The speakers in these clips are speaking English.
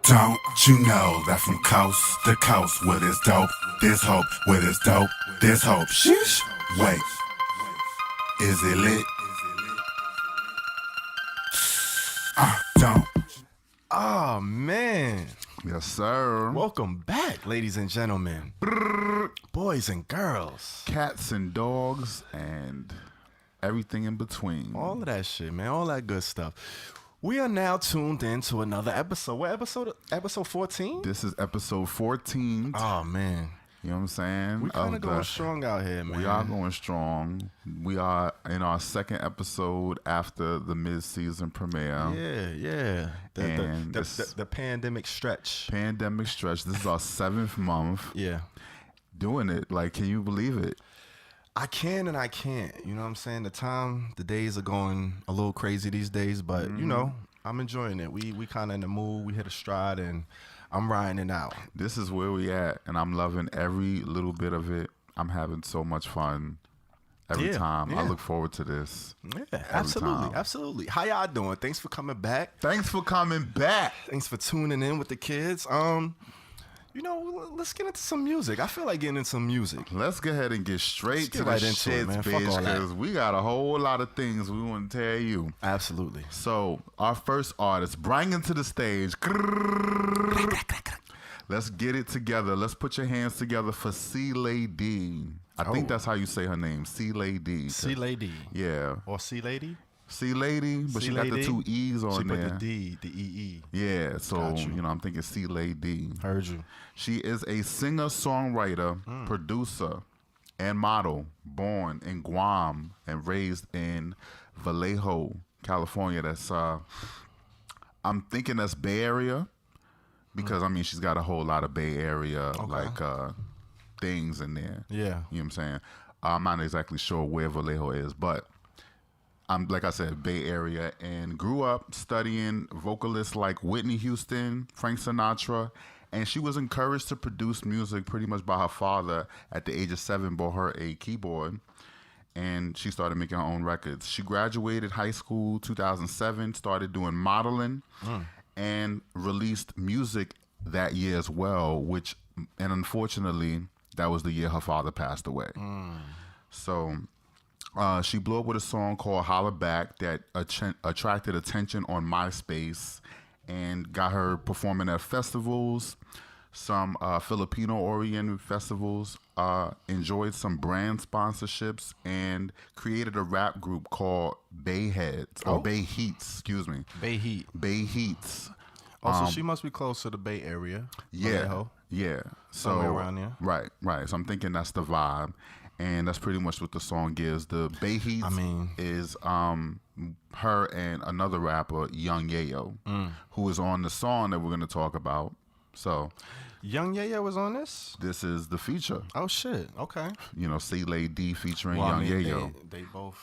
Don't you know that from coast to coast, where there's dope, there's hope, where there's dope, there's hope. Sheesh. Wait, is it lit? Don't. Oh, man. Yes, sir. Welcome back, ladies and gentlemen. Boys and girls. Cats and dogs and everything in between. All of that shit, man. All that good stuff. We are now tuned in to another episode. What episode? Episode 14? This is episode 14. Oh, man. You know what I'm saying? We kind of going strong out here, man. We are going strong. We are in our second episode after the mid-season premiere. Yeah. The pandemic stretch. Pandemic stretch. This is our 7th month. Yeah. Doing it. Like, can you believe it? I can and I can't. You know what I'm saying? The days are going a little crazy these days, but, you know, I'm enjoying it. We kind of in the mood. We hit a stride, and I'm riding it out. This is where we at, and I'm loving every little bit of it. I'm having so much fun every time. Yeah. I look forward to this. Yeah, absolutely. How y'all doing? Thanks for coming back. Thanks for coming back. Thanks for tuning in with the kids. You know, let's get into some music. I feel like getting into some music. Let's go ahead and get straight to the right into it, shits, man. Fuck bitch, all that. because we got a whole lot of things we want to tell you. Absolutely. So, our first artist, bringing to the stage. Let's get it together. Let's put your hands together for C-Laydee. I think that's how you say her name, C-Laydee. C-Laydee. Yeah. Or C-Laydee? C-Laydee, but she got the 2 E's on she there. She put the D, the E-E. Yeah, so, you know, I'm thinking C-Laydee. Heard you. She is a singer-songwriter, producer, and model, born in Guam and raised in Vallejo, California. That's, I'm thinking that's Bay Area, because, I mean, she's got a whole lot of Bay Area, things in there. Yeah. You know what I'm saying? I'm not exactly sure where Vallejo is, but I'm, like I said, Bay Area, and grew up studying vocalists like Whitney Houston, Frank Sinatra, and she was encouraged to produce music pretty much by her father. At the age of 7, bought her a keyboard, and she started making her own records. She graduated high school 2007, started doing modeling, and released music that year as well, and unfortunately, that was the year her father passed away. So she blew up with a song called Holla Back that attracted attention on MySpace and got her performing at festivals, some Filipino-oriented festivals, enjoyed some brand sponsorships, and created a rap group called Bay Heads, or Bay Heats, excuse me. Bay Heat. Bay Heats. So she must be close to the Bay Area. Yeah. Yeah. Somewhere around there. Right. So I'm thinking that's the vibe. And that's pretty much what the song is. The Bay Heats is her and another rapper, Young Yayo, who is on the song that we're going to talk about. So, Young Yayo was on this? This is the feature. Oh, shit. Okay. You know, C-Laydee featuring Young Yayo. They both...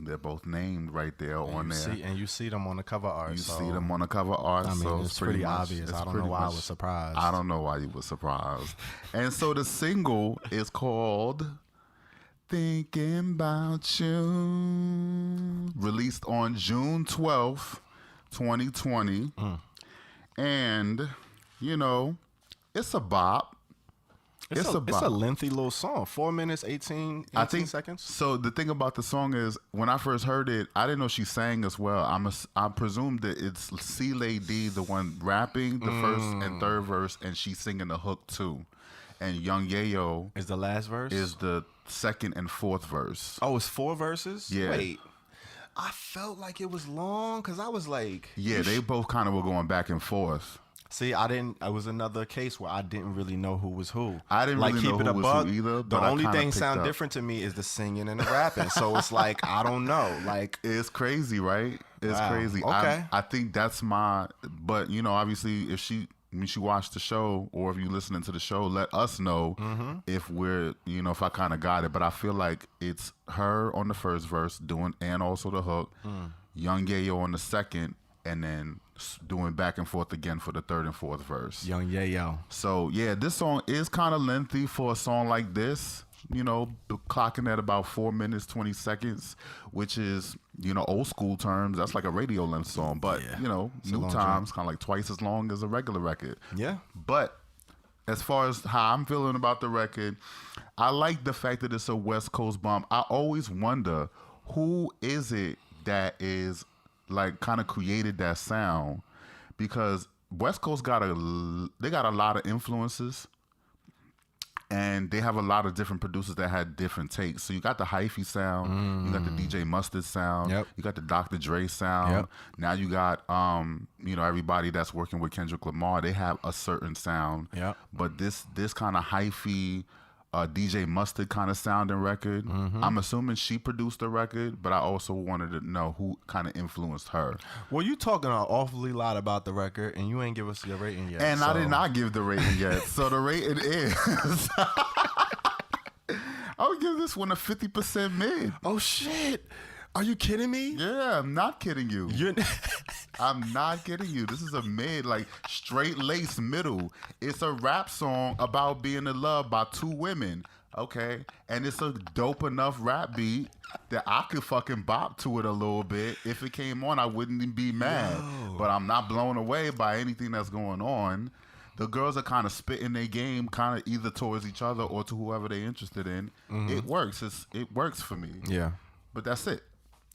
They're both named right there on there. And you see them on the cover art. See them on the cover art. I mean, so it's pretty obvious. I don't know why I was surprised. I don't know why you were surprised. And so the single is called Thinking About You, released on June 12th, 2020. And, you know, it's a bop. It's a lengthy little song. 4 minutes, 18 seconds. So the thing about the song is, when I first heard it, I didn't know she sang as well. I presumed that it's C-Laydee, the one rapping the first and third verse, and she's singing the hook too. And Young Yayo is the last verse? Is the second and fourth verse. Oh, it's 4 verses? Yeah. Wait. I felt like it was long because I was like... Yeah, they both kind of were going back and forth. See, it was another case where I didn't really know who was who. I didn't really know who was who either. The only thing sound different to me is the singing and the rapping. So it's like, I don't know. Like, it's crazy, right? It's crazy. Okay. I think that's but you know, obviously if she watched the show, or if you're listening to the show, let us know if we're, you know, if I kind of got it. But I feel like it's her on the first verse and also the hook, Young Yayo on the second, and then doing back and forth again for the third and fourth verse. Young Yayo. So yeah, this song is kind of lengthy for a song like this. clocking at about 4 minutes, 20 seconds, which is, old school terms. That's like a radio length song. But, new times, kind of like twice as long as a regular record. Yeah. But as far as how I'm feeling about the record, I like the fact that it's a West Coast bump. I always wonder, who is it that is like kind of created that sound? Because West Coast got a lot of influences, and they have a lot of different producers that had different takes. So you got the hyphy sound, you got the DJ Mustard sound, you got the Dr. Dre sound. Now you got everybody that's working with Kendrick Lamar. They have a certain sound. But this kind of hyphy DJ Mustard kind of sounding record. I'm assuming she produced the record, but I also wanted to know who kind of influenced her. Well, you talking an awfully lot about the record, and you ain't give us your rating yet. And I did not give the rating yet. So the rating is... I would give this one a 50% mid. Oh, shit. Are you kidding me? Yeah, I'm not kidding you. I'm not kidding you. This is a mid, like straight lace middle. It's a rap song about being in love by two women, okay? And it's a dope enough rap beat that I could fucking bop to it a little bit. If it came on, I wouldn't even be mad. But I'm not blown away by anything that's going on. The girls are kind of spitting their game kind of either towards each other or to whoever they're interested in. It works. It works for me. Yeah. But that's it.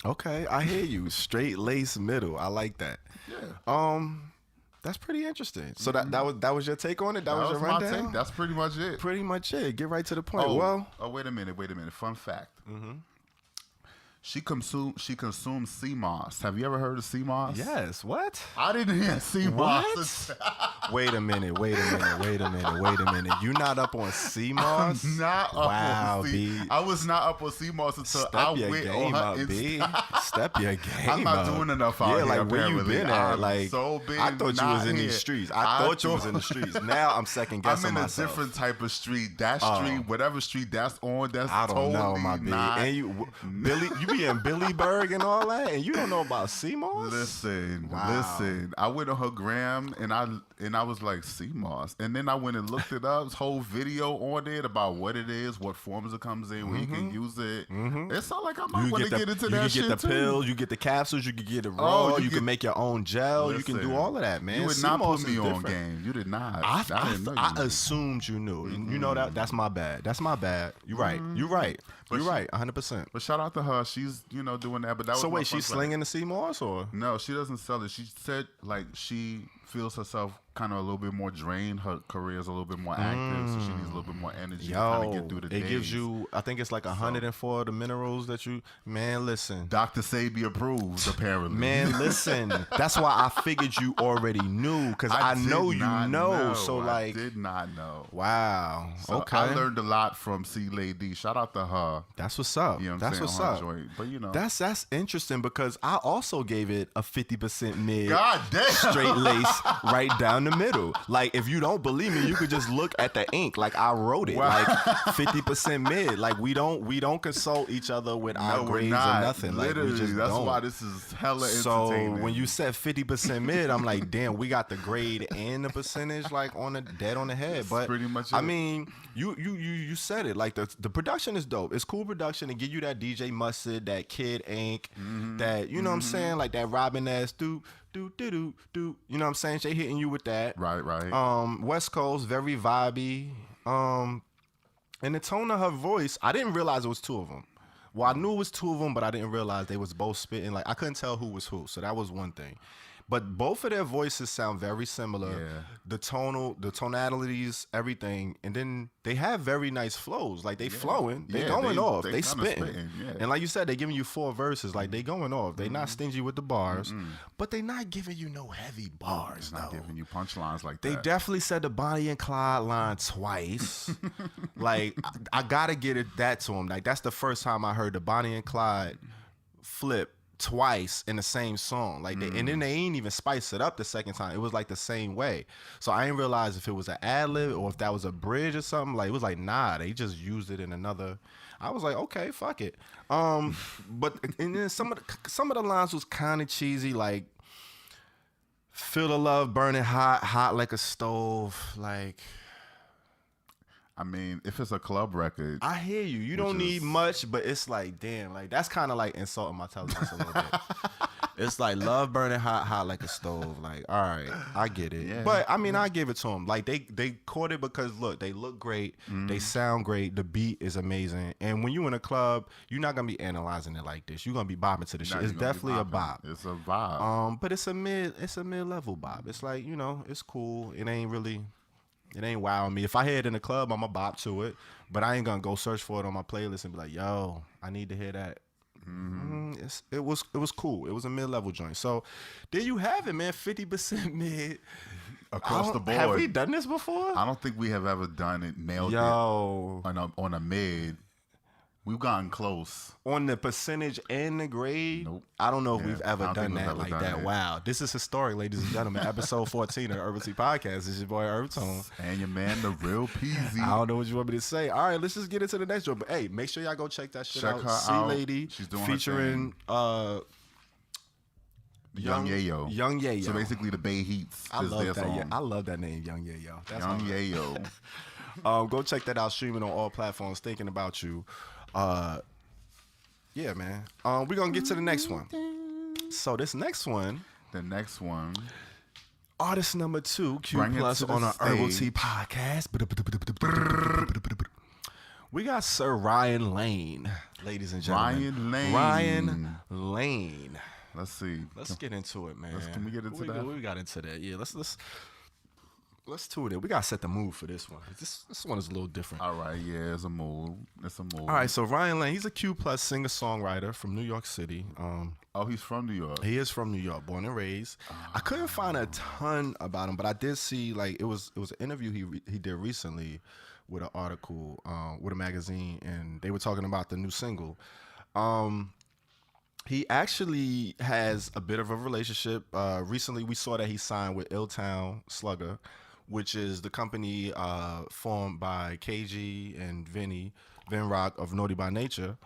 Okay, I hear you. Straight lace middle. I like that. Yeah. That's pretty interesting. So that was your take on it? That was your my rundown? take. That's pretty much it. Pretty much it. Get right to the point. Wait a minute. Fun fact. She consumes sea moss. Have you ever heard of sea moss? Yes. What? I didn't hear sea moss. Wait a minute. You not up on sea moss? I'm not up on sea. B. I was not up on sea moss until I went on her Insta. Step your game I'm not doing enough out here. Like where you apparently. been at? I'm Like so big. I thought you was in here. these streets. I thought you was in the streets. Now I'm second guessing I'm in myself. a different type of street. That street, whatever street that's on, that's I don't totally know, my B. not. And you be in Billyburg and all that, and you don't know about sea moss? Listen. Wow. I went on her gram and I was like, sea moss. And then I went and looked it up. This whole video on it about what it is, what forms it comes in, when you can use it. It sounds like I might want to get into that shit. You can get the pills, you get the capsules, you can get it raw, you can make your own gel, you can do all of that, man. You would not put me on game. You did not. I didn't know I assumed you knew. You know that? That's my bad. You're right. You're right. You're right. 100%. But shout out to her. She's doing that. But that was so wait, she's slinging the sea moss or no? She doesn't sell it. She said like she feels herself kind of a little bit more drained. Her career is a little bit more active, so she needs a little bit more energy to kind of get through the days. It gives you, I think it's like 104 of the minerals that you. Man, listen. Dr. Sabi approves, apparently. Man, listen. That's why I figured you already knew, because I know you know. So like, I did not know. Wow. So okay. I learned a lot from C-Laydee. Shout out to her. That's what's up. You know that's what's up. Joint. But that's interesting, because I also gave it a 50% mid. God damn. Straight lace right down the middle. Like, if you don't believe me, you could just look at the ink. Like, I wrote it. Wow. Like 50% mid. Like, we don't consult each other with our grades or nothing. Literally, like, we just that's don't. why this is hella so entertaining. when you said 50% mid, I'm like, damn, we got the grade and the percentage like on the dead on the head. That's but pretty much I it. mean, you said it. Like, the production is dope. It's cool production to give you that DJ Mustard, that Kid Ink, that, you know what I'm saying, like that Robin ass do. You know what I'm saying? They hitting you with that. Right. West Coast, very vibey. And the tone of her voice, I didn't realize it was two of them. Well, I knew it was two of them, but I didn't realize they was both spitting. Like, I couldn't tell who was who. So that was one thing. But both of their voices sound very similar. Yeah. The tonalities, everything. And then they have very nice flows. Like, they flowing. They going off. They spitting. Yeah. And like you said, they giving you 4 verses. Like, they going off. They not stingy with the bars. But they not giving you no heavy bars, Not though. giving you punchlines like They that. definitely said the Bonnie and Clyde line twice. Like, I gotta get that to him. Like, that's the first time I heard the Bonnie and Clyde flip twice in the same song. Like, and then they ain't even spice it up the second time. It was like the same way. So I didn't realize if it was an ad-lib or if that was a bridge or something. Like, it was like, nah, they just used it in another. I was like, okay, fuck it. But and then some of the lines was kind of cheesy, like, feel the love burning hot like a stove. Like, I mean, if it's a club record, I hear you. You don't need much, but it's like, damn, like that's kind of like insulting my intelligence a little bit. It's like love burning hot, hot like a stove. Like, all right, I get it. Yeah. But I mean, I give it to them. Like they caught it because look, they look great, they sound great, the beat is amazing, and when you in a club, you're not gonna be analyzing it like this. You're gonna be bopping to the shit. It's definitely a bop. It's a vibe. But it's a mid level bop. It's like, you know, it's cool. It ain't wowing me. If I hear it in the club, I'm a bop to it. But I ain't gonna go search for it on my playlist and be like, yo, I need to hear that. It was cool. It was a mid-level joint. So there you have it, man. 50% mid Across the board. Have we done this before? I don't think we have ever done it, nailed it on a mid. We've gotten close. On the percentage and the grade, Nope. I don't know if we've ever done that like that. Wow. This is historic, ladies and gentlemen. Episode 14 of the Herbal Tea Podcast. This is your boy, EarthTone. And your man, the real Peasy. I don't know what you want me to say. All right, let's just get into the next one. But hey, make sure y'all go check that shit out. Check her C-Laydee. She's doing featuring Young Yayo. Young Yayo. So basically, the Bay Heats is their song. Yeah, I love that name, Young Yayo. That's Young Yayo. Go check that out. Streaming on all platforms. Thinking about you. Yeah, man. We're gonna get to the next one. So this next one, artist number 2, Q Bring it Plus to the on our Herbal stage. Tea Podcast. We got Sir Ryan Lane, ladies and gentlemen. Ryan Lane. Let's see. Let's get into it, man. Can we get into that? We got into that. Yeah, let's tune it. We gotta set the mood for this one. This one is a little different. All right, yeah, it's a mood. All right, so Ryan Lane, he's a Q Plus singer-songwriter from New York City. He's from New York. He is from New York, born and raised. I couldn't find a ton about him, but I did see like it was an interview he did recently with an article with a magazine, and they were talking about the new single. He actually has a bit of a relationship. Recently, we saw that he signed with Illtown Slugger, which is the company formed by KG and Vin Rock of Naughty by Nature.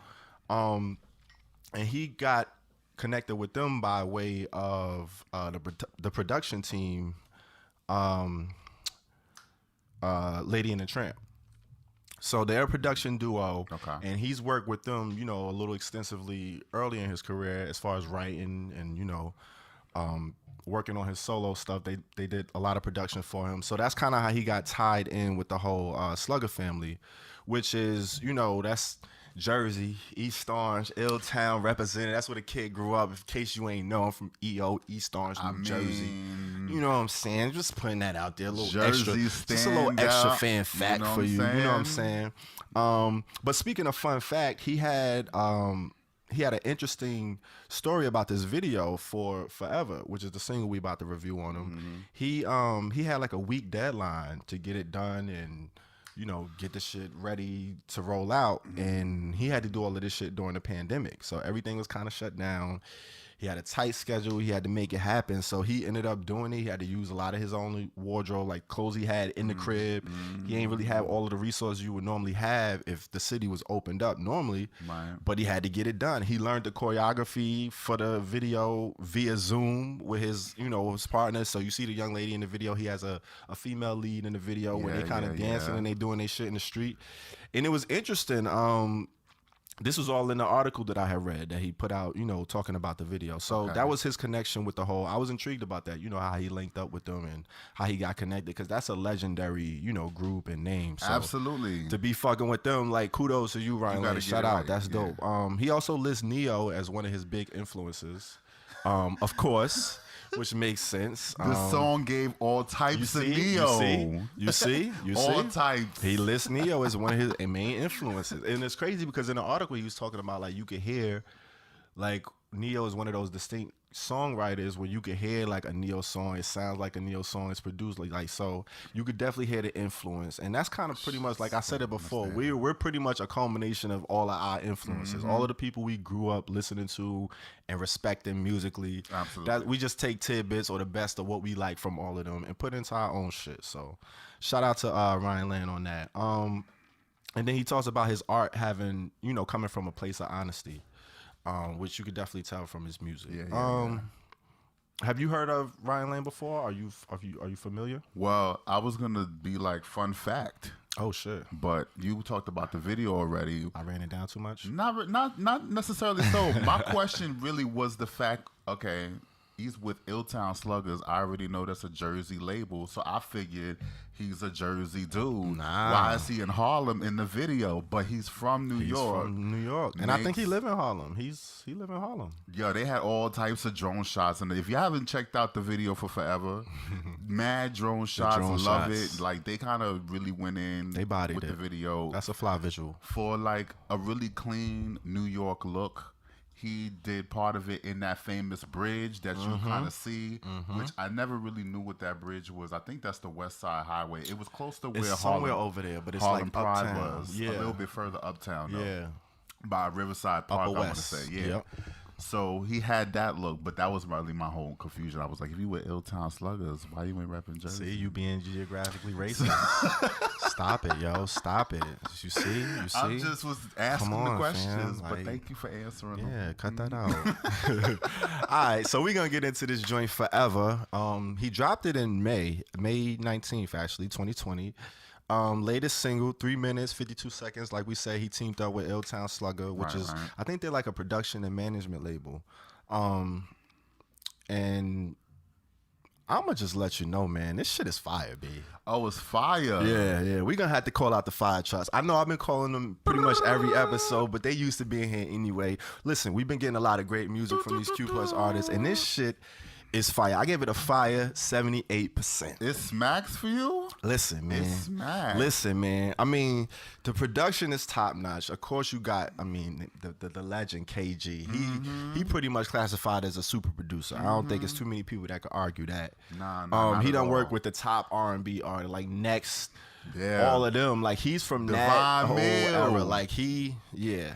And he got connected with them by way of the production team, Lady and the Tramp. So they're a production duo, and he's worked with them, you know, a little extensively early in his career as far as writing and, you know, working on his solo stuff. They did a lot of production for him. So that's kind of how he got tied in with the whole Slugger family, which is, you know, that's Jersey, East Orange, Illtown represented. That's where the kid grew up. In case you ain't know, I'm from EO, East Orange, New Jersey. You know what I'm saying? Just putting that out there, a little extra, just a little extra fan fact for you. You know what I'm saying? But speaking of fun fact, he had an interesting story about this video for Forever, which is the single we about to review on him. He had like a week deadline to get it done and, you know, get the shit ready to roll out. And he had to do all of this shit during the pandemic. So everything was kind of shut down. He had a tight schedule. He had to make it happen. So he ended up doing it. He had to use a lot of his own wardrobe, like clothes he had in the crib. He ain't really have all of the resources you would normally have if the city was opened up normally. But he had to get it done. He learned the choreography for the video via Zoom with his, you know, his partners. So you see the young lady in the video. He has a female lead in the video when they kind of dancing and they doing their shit in the street. And it was interesting. This was all in the article that I had read that he put out, you know, talking about the video. So that was his connection with the whole. I was intrigued about that, you know, how he linked up with them and how he got connected, because that's a legendary, you know, group and name. So absolutely. To be fucking with them, like, kudos to you, Ryan Lane. Shout out. Right. That's dope. He also lists Neo as one of his big influences, of course. Which makes sense. The song gave all types of Neo. You see? All types. He lists Neo as one of his main influences. And it's crazy because in the article he was talking about, like, you could hear, like, Neo is one of those distinct songwriters where you could hear like a Neo song. It sounds like a Neo song. It's produced like so. You could definitely hear the influence, and that's kind of pretty much like I said it before. We're pretty much a culmination of all of our influences, all of the people we grew up listening to and respecting musically. Absolutely. That we just take tidbits or the best of what we like from all of them and put into our own shit. So, shout out to Ryan Lane on that. And then he talks about his art having, you know, coming from a place of honesty. Which you could definitely tell from his music. Have you heard of Ryan Lane before? Are you familiar? Well, I was gonna be like fun fact. Oh shit! But you talked about the video already. I ran it down too much. Not necessarily so. My question really was the fact. Okay, he's with Illtown Sluggers. I already know that's a Jersey label, so I figured he's a Jersey dude. Nah. Why is he in Harlem in the video? But he's from New York. From New York, and I think he live in Harlem. He live in Harlem. Yo, they had all types of drone shots, and if you haven't checked out the video for Forever, mad drone shots, love it. Like they kind of really went in. They bodied with it. the video. That's a fly visual For like a really clean New York look. He did part of it in that famous bridge that you kind of see, which I never really knew what that bridge was. I think that's the West Side Highway. It was close to where It's somewhere over there, but it's Harlem like Pride uptown. was. Yeah. A little bit further uptown, though. Yeah. By Riverside Park, Upper I want to West. say. Yeah. Yep. So he had that look, but that was really my whole confusion. I was like, if you were Illtown Sluggers, why you ain't repping Jersey? See, you being geographically racist. Stop it, yo. Stop it. You see? I just was asking Come on, the questions, fam. but Like, thank you for answering them. Yeah, cut that out. All right, so we're going to get into this joint Forever. He dropped it in May 19th, actually, 2020. Latest single, 3 minutes, 52 seconds. Like we said, he teamed up with Illtown Slugger, which is, I think they're like a production and management label. And I'm going to just let you know, man, this shit is fire, B. Oh, it's fire. Yeah. We're going to have to call out the fire trucks. I know I've been calling them pretty much every episode, but they used to be in here anyway. Listen, we've been getting a lot of great music from these Q+ artists, and this shit is fire. I gave it a fire 78%. It smacks for you? Listen, man. It smacks. Listen, man. I mean, the production is top notch. Of course, you got, the legend KG. He pretty much classified as a super producer. I don't think it's too many people that could argue that. Nah, he not done at worked all. with the top R&B artists like Next. Yeah. All of them. Like he's from that Divine whole Mill. era. Like yeah.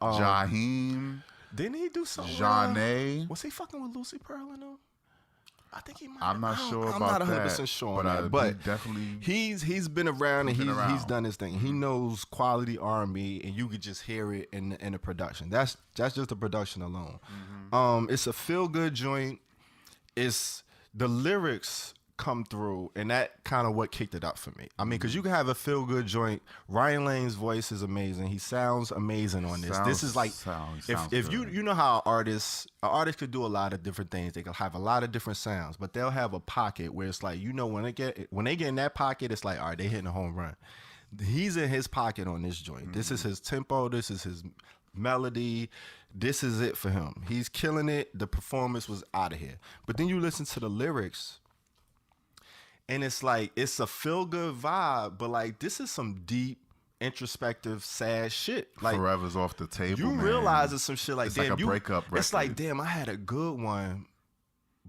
Jaheim. Didn't he do something? Janae. Was he fucking with Lucy Pearl and them? I think he might. I'm not sure I'm about not 100% that, sure on but that. he But definitely he's been around and been he's around. done his thing. He knows quality R&B, and you could just hear it in the production. That's just the production alone. It's a feel good joint. It's the lyrics come through, and that kind of what kicked it up for me. I mean, because you can have a feel good joint. Ryan Lane's voice is amazing. He sounds amazing on this. This is like if you know how an artist could do a lot of different things. They could have a lot of different sounds, but they'll have a pocket where it's like, when they get in that pocket, it's like, all right, they hitting a home run. He's in his pocket on this joint. This is his tempo. This is his melody. This is it for him. He's killing it. The performance was out of here. But then you listen to the lyrics, and it's like, it's a feel-good vibe, but like, this is some deep, introspective, sad shit. Like, Forever's off the table, you man. realize it's some shit like, It's damn, like a breakup it's record. like, damn, I had a good one,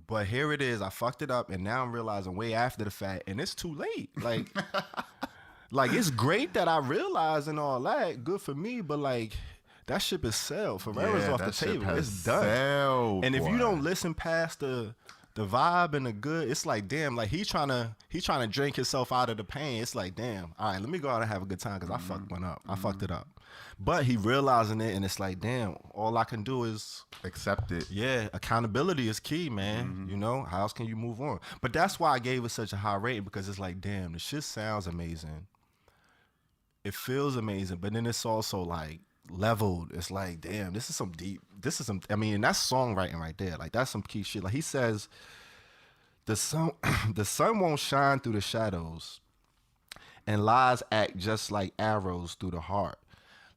but here it is. I fucked it up, and now I'm realizing way after the fact, and it's too late. Like, like it's great that I realized and all that. Good for me, but like, that ship is sailed. Forever's off the that ship table. has It's done. sailed, And if you boy. don't listen past the vibe and the good, it's like, damn, like he trying to drink himself out of the pain. It's like, damn, all right, let me go out and have a good time because I fucked one up. I fucked it up. But he realizing it, and it's like, damn, all I can do is accept it. yeah, accountability is key, man. You know, how else can you move on? But that's why I gave it such a high rating, because it's like, damn, the shit sounds amazing. It feels amazing, but then it's also like leveled. It's like, damn, this is some deep. And that's songwriting right there. Like, that's some key shit. Like he says, the sun won't shine through the shadows, and lies act just like arrows through the heart.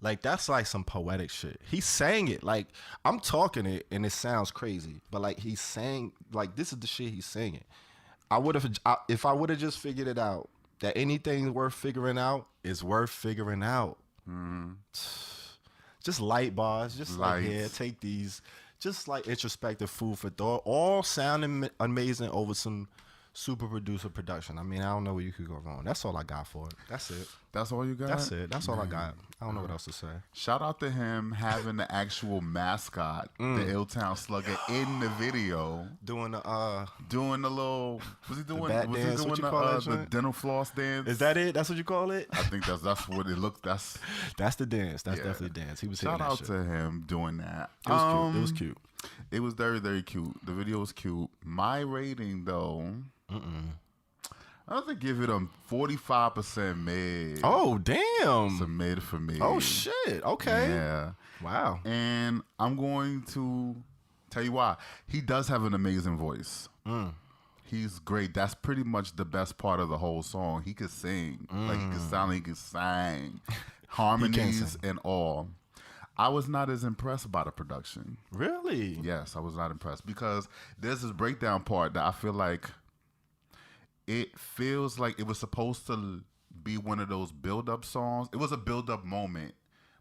Like, that's like some poetic shit. He sang it. Like, I'm talking it and it sounds crazy, but like he's saying, like, this is the shit he's singing. If I would have just figured it out, that anything worth figuring out is worth figuring out. Just light bars, just like, Lights. here, take these, just like introspective food for thought, all sounding amazing over some super producer production. I mean, I don't know where you could go wrong. That's all I got for it. That's it. That's all you got? That's it. That's all I got. I don't know what else to say. Shout out to him having the actual mascot, the Illtown Slugger, in the video. Doing the Doing the little, was he doing, bat was dance, he what doing you call that the joint? dental floss dance? is that it? That's what you call it? I think that's what it looked, that's. That's the dance. That's Yeah. definitely dance. He was hitting Shout that out shit. to him doing that. It was cute. It was cute. It was very, very cute. The video was cute. My rating, though, I have to give it a 45% mid. Oh, damn. It's a mid for me. Oh, shit. Okay. Yeah. Wow. And I'm going to tell you why. He does have an amazing voice. He's great. That's pretty much the best part of the whole song. He could sing. Like, he could sound like he could sing. Harmonies and all. I was not as impressed by the production. Really? Yes, I was not impressed because there's this breakdown part that I feel like it feels like it was supposed to be one of those build-up songs. It was a build-up moment.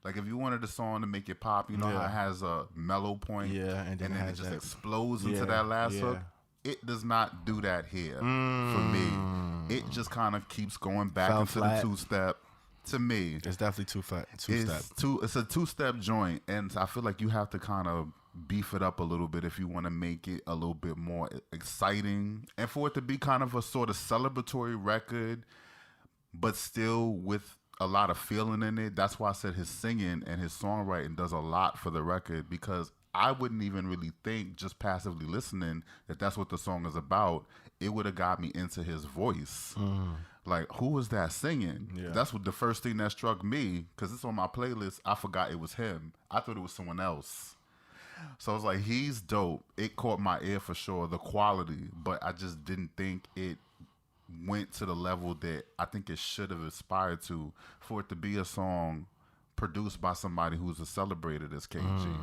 Like if you wanted a song to make it pop, you know how it has a mellow point, and then it just explodes into that last hook. It does not do that here for me. It just kind of keeps going back into the two-step. To me, it's definitely two-step. It's a two-step joint, and I feel like you have to kind of beef it up a little bit if you want to make it a little bit more exciting, and for it to be kind of a sort of celebratory record, but still with a lot of feeling in it. That's why I said his singing and his songwriting does a lot for the record, because I wouldn't even really think, just passively listening, that that's what the song is about. It would have got me into his voice. Like, who was that singing? Yeah. That's what the first thing that struck me, because it's on my playlist. I forgot it was him. I thought it was someone else. So I was like, he's dope. It caught my ear for sure, the quality, but I just didn't think it went to the level that I think it should have aspired to for it to be a song produced by somebody who's as celebrated as KG.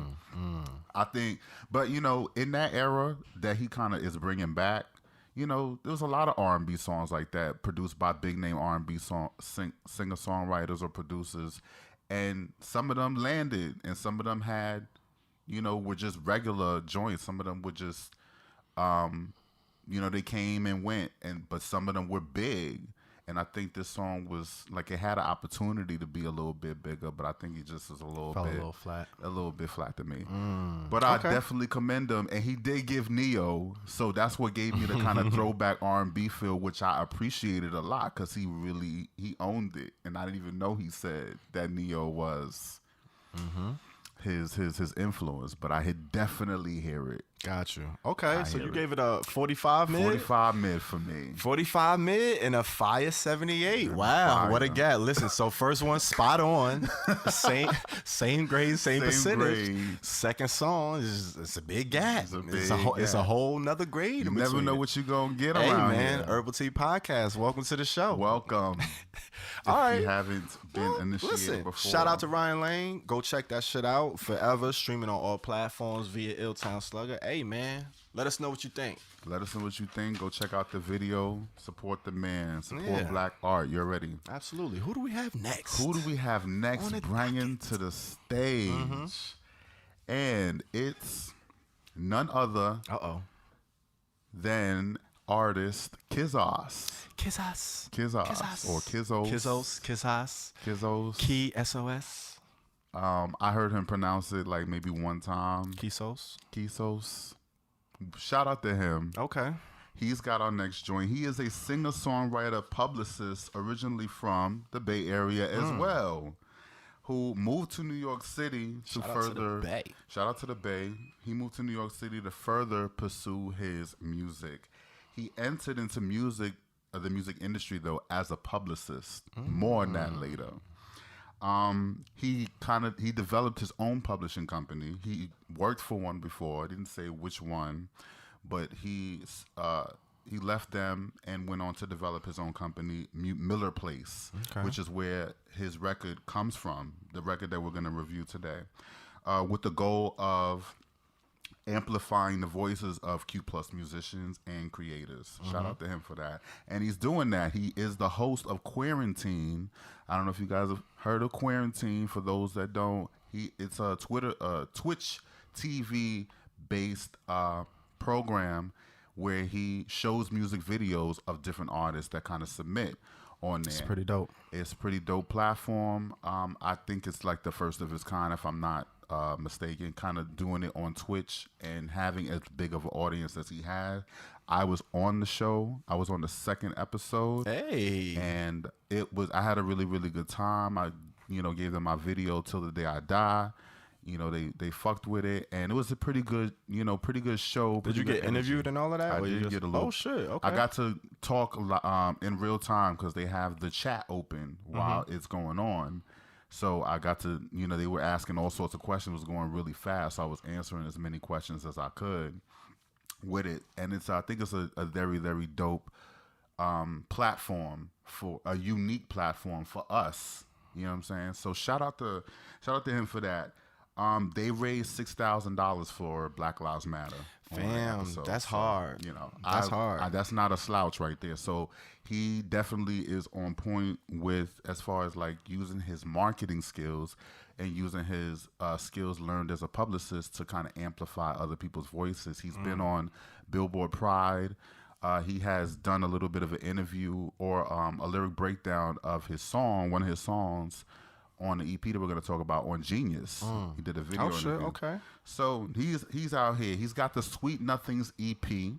I think, but you know, in that era that he kind of is bringing back, you know, there was a lot of R&B songs like that produced by big name R&B singer-songwriters or producers, and some of them landed and some of them had, you know, were just regular joints. Some of them were just you know, they came and went, but some of them were big. And I think this song was like, it had an opportunity to be a little bit bigger, but I think it just is a little bit flat to me. But I definitely commend him, and he did give Neo, so that's what gave me the kind of throwback R&B feel, which I appreciated a lot, because he owned it, and I didn't even know he said that Neo was his influence, but I had definitely hear it. Got you. Okay, so you gave it a 45 mid? 45 mid for me. 45 mid and a fire 78. Wow, fire. What a gap. Listen, so first one, spot on. Same grade, same percentage. Grade. Second song, it's a big gap. It's it's a whole nother grade. You never know what you're going to get hey, around man, here. Herbal Tea Podcast. Welcome to the show. Welcome. All right. If you haven't been initiated before. Shout out to Ryan Lane. Go check that shit out. Forever. Streaming on all platforms via Illtown Slugger. Hey, man, let us know what you think. Let us know what you think. Go check out the video. Support the man. Support black art. You're ready. Absolutely. Who do we have next? Bringing to the stage? And it's none other than artist Kisos. Kisos. Or Kisos. Kisos. Key SOS. I heard him pronounce it like maybe one time. Kisos. Shout out to him. Okay. He's got our next joint. He is a singer-songwriter, publicist, originally from the Bay Area as well, who moved to New York City to further. Shout out to the Bay. He moved to New York City to further pursue his music. He entered into the music industry though as a publicist. More on that later. He developed his own publishing company. He worked for one before. I didn't say which one, but he left them and went on to develop his own company, Miller Place, which is where his record comes from, the record that we're going to review today, with the goal of amplifying the voices of Q+ musicians and creators. Shout out to him for that. And he's doing that. He is the host of Quarantine. I don't know if you guys have heard of Quarantine. For those that don't, it's a Twitch TV based program where he shows music videos of different artists that kind of submit on there. It's pretty dope. It's a pretty dope platform. I think it's like the first of its kind, if I'm not mistaken, kind of doing it on Twitch and having as big of an audience as he had. I was on the show. I was on the second episode. Hey. And I had a really, really good time. I, gave them my video Till the Day I Die. You know, they fucked with it, and it was a pretty good show. Did you get interviewed and all of that? I or you did get a little. Oh shit! Okay. I got to talk in real time because they have the chat open while it's going on. So I got to, they were asking all sorts of questions. It was going really fast. So I was answering as many questions as I could with it, and I think it's a very, very dope platform, for a unique platform for us. You know what I'm saying? So shout out to him for that. They raised $6,000 for Black Lives Matter. Fam, that's hard. That's hard. That's not a slouch right there. So he definitely is on point with, as far as like using his marketing skills and using his skills learned as a publicist to kind of amplify other people's voices. He's been on Billboard Pride. He has done a little bit of an interview or a lyric breakdown of one of his songs, on the EP that we're going to talk about on Genius. He did a video. Oh shit! interview. Okay. So he's out here. He's got the Sweet Nothings EP.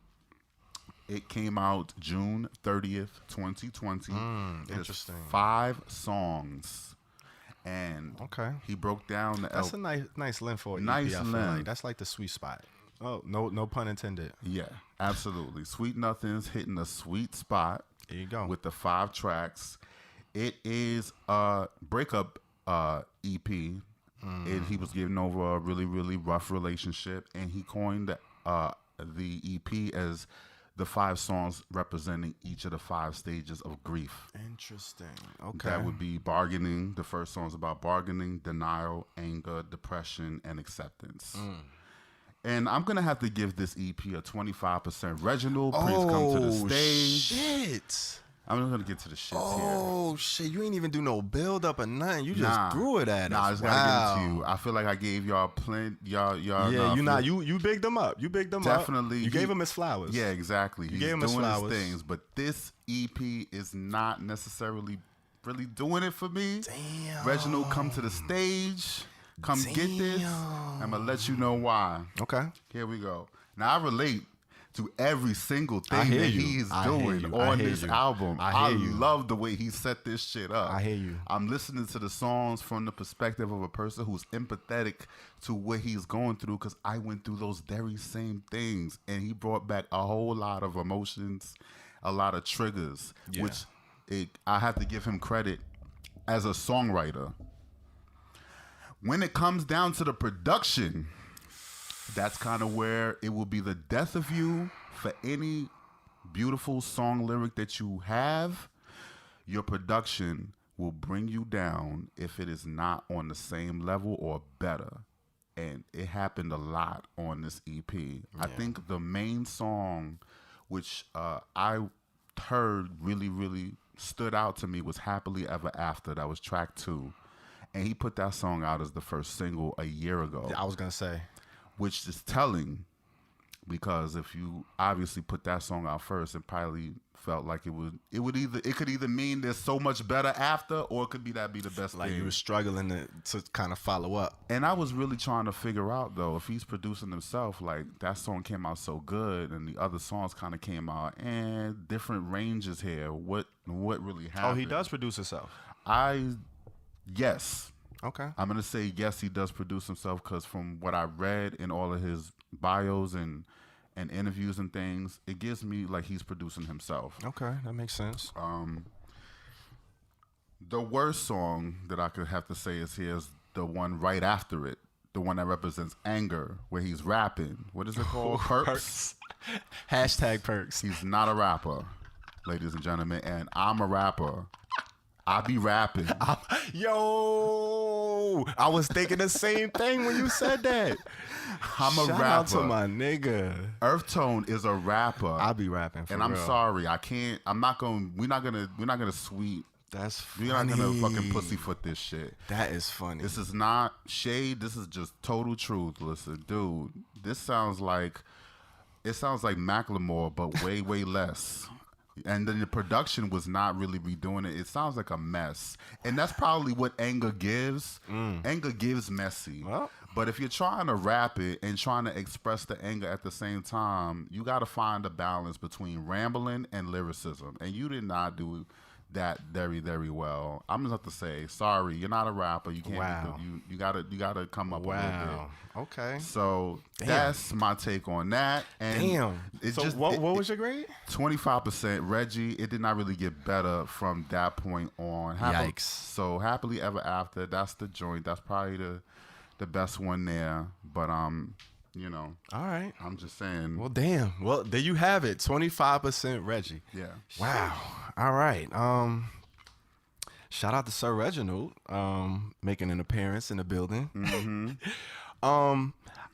It came out June 30th, 2020. Interesting. 5 songs, and he broke down the. That's a nice length for an Nice EP. I feel length. like that's like the sweet spot. Oh, no pun intended. Yeah, absolutely. Sweet Nothings hitting a sweet spot. There you go. With the 5 tracks. It is a breakup EP. He was getting over a really, really rough relationship, and he coined the EP as the 5 songs representing each of the 5 stages of grief. Interesting. Okay. That would be bargaining. The first song is about bargaining, denial, anger, depression, and acceptance. And I'm going to have to give this EP a 25%. Reginald, please come to the stage. Shit. I'm not going to get to the shits here. Oh, shit. You ain't even do no build up or nothing. You just threw it at us. I just got to give it to you. I feel like I gave y'all plenty. Y'all Yeah, you bigged them up. You bigged them Definitely. up. You gave him his flowers. Yeah, exactly. He's gave him doing his flowers. things. But this EP is not necessarily really doing it for me. Damn. Reginald, come to the stage. Come get this. I'm going to let you know why. Okay. Here we go. Now, I relate to every single thing hear that you. he's I hear doing you. on I hear this you. album. I hear you. love the way he set this shit up. I hear you. I'm listening to the songs from the perspective of a person who's empathetic to what he's going through, because I went through those very same things, and he brought back a whole lot of emotions, a lot of triggers, which I have to give him credit as a songwriter. When it comes down to the production, that's kind of where it will be the death of you for any beautiful song lyric that you have. Your production will bring you down if it is not on the same level or better. And it happened a lot on this EP. I think the main song, which I heard really, really stood out to me, was Happily Ever After. That was track 2. And he put that song out as the first single a year ago. I was going to say. Which is telling, because if you obviously put that song out first, it probably felt like it could either mean there's so much better after, or it could be the best like thing. you were struggling to kind of follow up. And I was really trying to figure out, though, if he's producing himself, like that song came out so good and the other songs kind of came out and different ranges here. What really happened? Oh, he does produce himself. Yes. Okay. I'm going to say yes, he does produce himself, because from what I read in all of his bios and interviews and things, it gives me like he's producing himself. Okay, that makes sense. The worst song that I could have to say is the one right after it, the one that represents anger, where he's rapping. What is it called? Perks? Hashtag perks. He's not a rapper, ladies and gentlemen, and I'm a rapper. I be rapping. Yo, I was thinking the same thing when you said that. I'm a Shout rapper. out to my nigga. EarthTone is a rapper. I be rapping for and real. I'm sorry, I can't. I'm not going. We're not gonna sweet. That's We're funny. not gonna fucking pussyfoot this shit. That is funny. This is not shade. This is just total truth. Listen, dude, this sounds like Macklemore, but way less. And then the production was not really redoing it. It sounds like a mess. And that's probably what anger gives. Anger gives messy. Well. But if you're trying to rap it and trying to express the anger at the same time, you got to find a balance between rambling and lyricism. And you did not do that very, very well. I'm just have to say, sorry, you're not a rapper. You can't. Wow. You gotta come up a little Wow. Okay. bit. So that's my take on that. And Damn. It So just what was your grade? 25%. Reggie, it did not really get better from that point on. Yikes. So Happily Ever After, that's the joint. That's probably the best one there. But you know, All right. I'm just saying. Well, damn. Well, there you have it. 25% Reggie. Yeah. Wow. All right. Shout out to Sir Reginald, making an appearance in the building. Mm-hmm.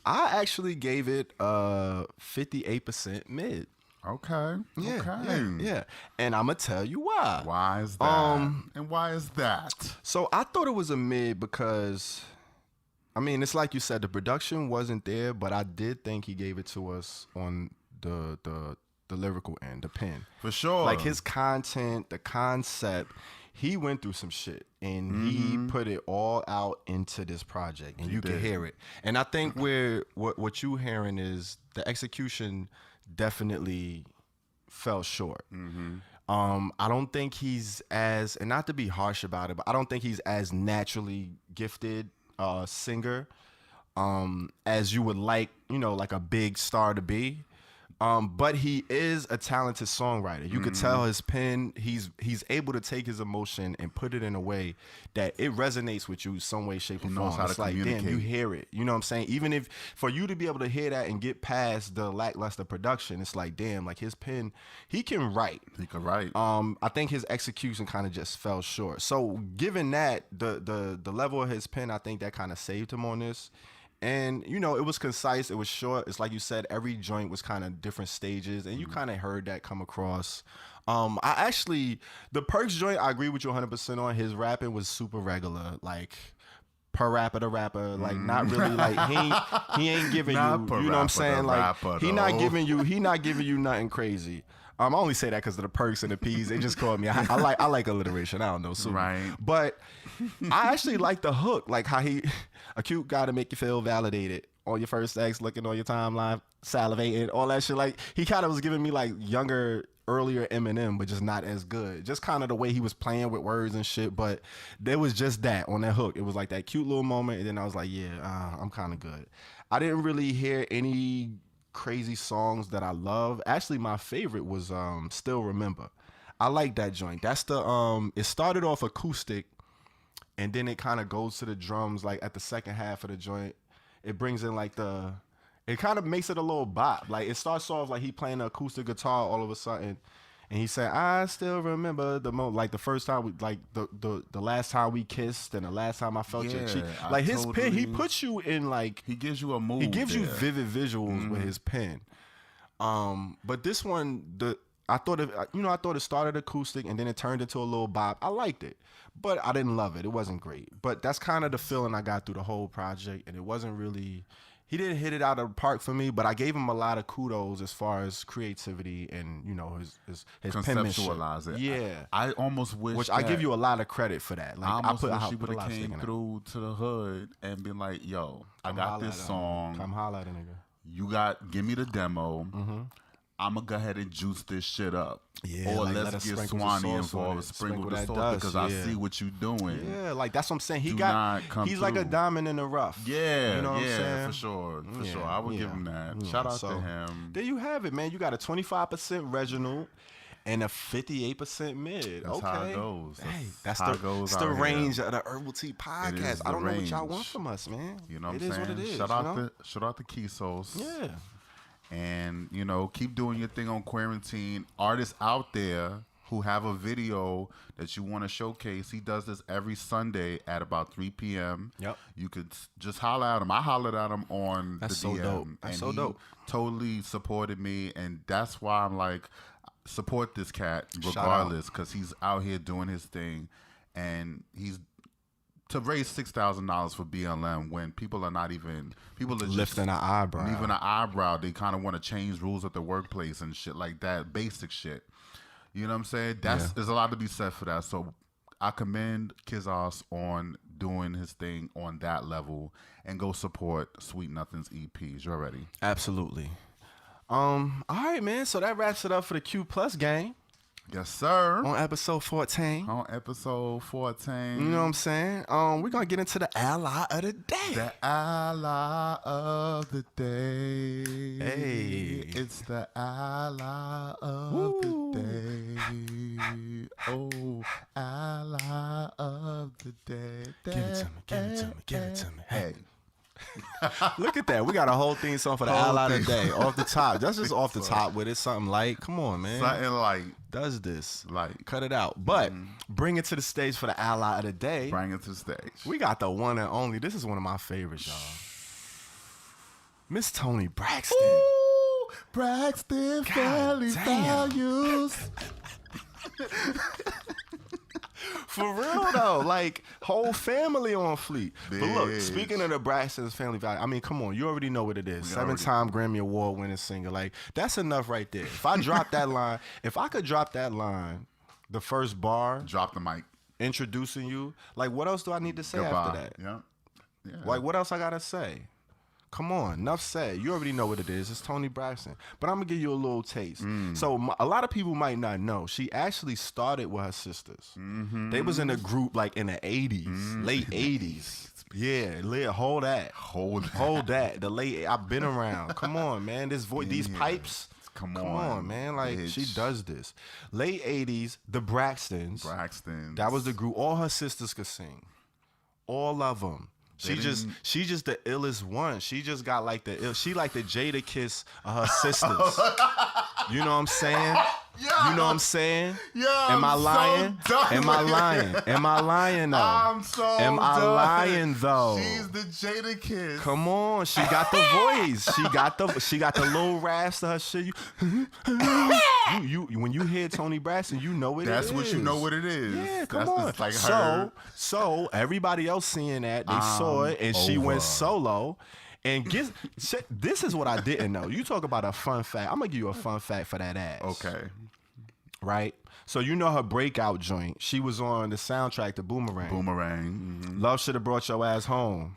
I actually gave it 58% mid. Okay. Yeah, Okay. yeah. And I'm gonna tell you why. Why is that? And why is that? So I thought it was a mid because, I mean, it's like you said, the production wasn't there, but I did think he gave it to us on the lyrical end, the pen. For sure. Like his content, the concept, he went through some shit and he put it all out into this project, and you can hear it. And I think what you hearing is the execution definitely fell short. I don't think he's as, and not to be harsh about it, but I don't think he's as naturally gifted singer as you would like, you know, like a big star to be. But he is a talented songwriter. You could tell his pen, he's able to take his emotion and put it in a way that it resonates with you some way, shape, or form. knows how to It's like, damn, communicate. you hear it. You know what I'm saying? Even if, for you to be able to hear that and get past the lackluster production, it's like, damn, like his pen, he can write. He could write. I think his execution kind of just fell short. So given that, the level of his pen, I think that kind of saved him on this. And, you know, it was concise. It was short. It's like you said, every joint was kind of different stages. And you kind of heard that come across. The Perks joint, I agree with you 100% on. His rapping was super regular. Like, per rapper to rapper. Like, not really, like, he ain't giving you, you know what I'm saying? Like, he not giving you nothing crazy. I only say that because of the Perks and the P's. They just called me. I like alliteration. I don't know. So, Right. But I actually like the hook. Like how a cute guy to make you feel validated on your first sex, looking on your timeline, salivating, all that shit. Like he kind of was giving me like younger, earlier Eminem, but just not as good. Just kind of the way he was playing with words and shit. But there was just that on that hook. It was like that cute little moment. And then I was like, yeah, I'm kind of good. I didn't really hear any crazy songs that I love. Actually, my favorite was Still Remember. I like that joint. That's the it started off acoustic and then it kind of goes to the drums like at the second half of the joint. It brings in like it kind of makes it a little bop. Like it starts off like he playing the acoustic guitar all of a sudden. And he said, I still remember like the first time we, like the last time we kissed and the last time I felt your cheek. Like his pen, he puts you in like, he gives you a mood. He gives you vivid visuals with his pen. But this one, I thought it started acoustic and then it turned into a little bop. I liked it, but I didn't love it. It wasn't great. But that's kind of the feeling I got through the whole project, and it wasn't really. He didn't hit it out of the park for me, but I gave him a lot of kudos as far as creativity and, you know, his penmanship. Conceptualize it. Yeah. I almost wish. Which I give you a lot of credit for that. Like I almost wish I he put would a lot have of stake came in that. through to the hood and been like, "Yo, I got this song. Come holla at a nigga. Give me the demo. I'm gonna go ahead and juice this shit up. Yeah, or like, let let's us get sprinkle Swanee some sauce on involved, it. sprinkle the Sprinkle sauce that because dust, I see what you doing. Yeah, like that's what I'm saying. He's like a diamond in the rough. Yeah, you know what I'm saying? for sure. I would give him that. Yeah, Shout out to him. There you have it, man. You got a 25% Reginald and a 58% mid. That's okay, how it goes. That's how it goes the out range here. of the Herbal Tea Podcast. is I don't the know what y'all want range. from us, man. You know what It I'm is saying? what it is. Shout out to Kisos. Yeah. And, you know, keep doing your thing on quarantine. Artists out there who have a video that you want to showcase, he does this every Sunday at about 3 p.m. Yep. You could just holler at him. I hollered at him on That's the so DM. dope. That's and so he dope. totally supported me. And that's why I'm like, support this cat regardless, because he's out here doing his thing. And he's to raise $6,000 for BLM when people are just Lifting an eyebrow. Even an eyebrow. They kind of want to change rules at the workplace and shit like that. Basic shit. You know what I'm saying? There's a lot to be said for that. So I commend Kisos on doing his thing on that level, and go support Sweet Nothing's EPs. You ready? Absolutely. All right, man. So that wraps it up for the Q Plus gang. Yes, sir. On episode 14. On episode 14. You know what I'm saying? We're going to get into the ally of the day. The ally of the day. Hey. It's the ally of the day. Oh, ally of the day. Give it to me, give it to me, give it to me. Hey. Look at that. We got a whole theme song for the Whole ally of the theme. day. Off the top. That's just off the top with it. Something light. Come on, man. Something like. Does this. Like. Cut it out. But bring it to the stage for the ally of the day. Bring it to the stage. We got the one and only. This is one of my favorites, y'all. Miss Toni Braxton. Ooh, Braxton family damn. values. For real though, like whole family on fleek. But look, Bitch. speaking of the Braxton's family value, I mean, come on, you already know what it is. 7-time Grammy Award winning singer. Like that's enough right there. If I drop that line, if I could drop that line, the first bar, Drop the mic. introducing you, like what else do I need to say Goodbye. after that? Yeah. Like what else I gotta say? Come on, enough said. You already know what it is. It's Toni Braxton. But I'm gonna give you a little taste. So a lot of people might not know. She actually started with her sisters. They was in a group like in the 80s, late 80s. Yeah, hold that. Hold that. The late. I've been around. Come on, man. This voice, these pipes. Come Come on, on, man. Like bitch. she does this. Late 80s, the Braxtons. Braxton. That was the group. All her sisters could sing. All of them. She just the illest one. She just got like she like the Jada Kiss of her sisters. You know what I'm saying? Yeah. You know what I'm saying? Yeah, Am I I'm so lying? done Am I with it. lying? Am I lying though? I'm so Am I done. lying though? She's the Jada Kiss. Come on, she got the voice. She got the little rasp to her shit. You when you hear Toni Braxton, you know what That's it is. what you know what it is. Yeah, come That's on. just like her. So everybody else seeing that, they saw it, and she went over. solo. And this is what I didn't know. You talk about a fun fact. I'm gonna give you a fun fact for that ass. Okay. Right? So you know her breakout joint. She was on the soundtrack to Boomerang. Boomerang. Love should have brought your ass home.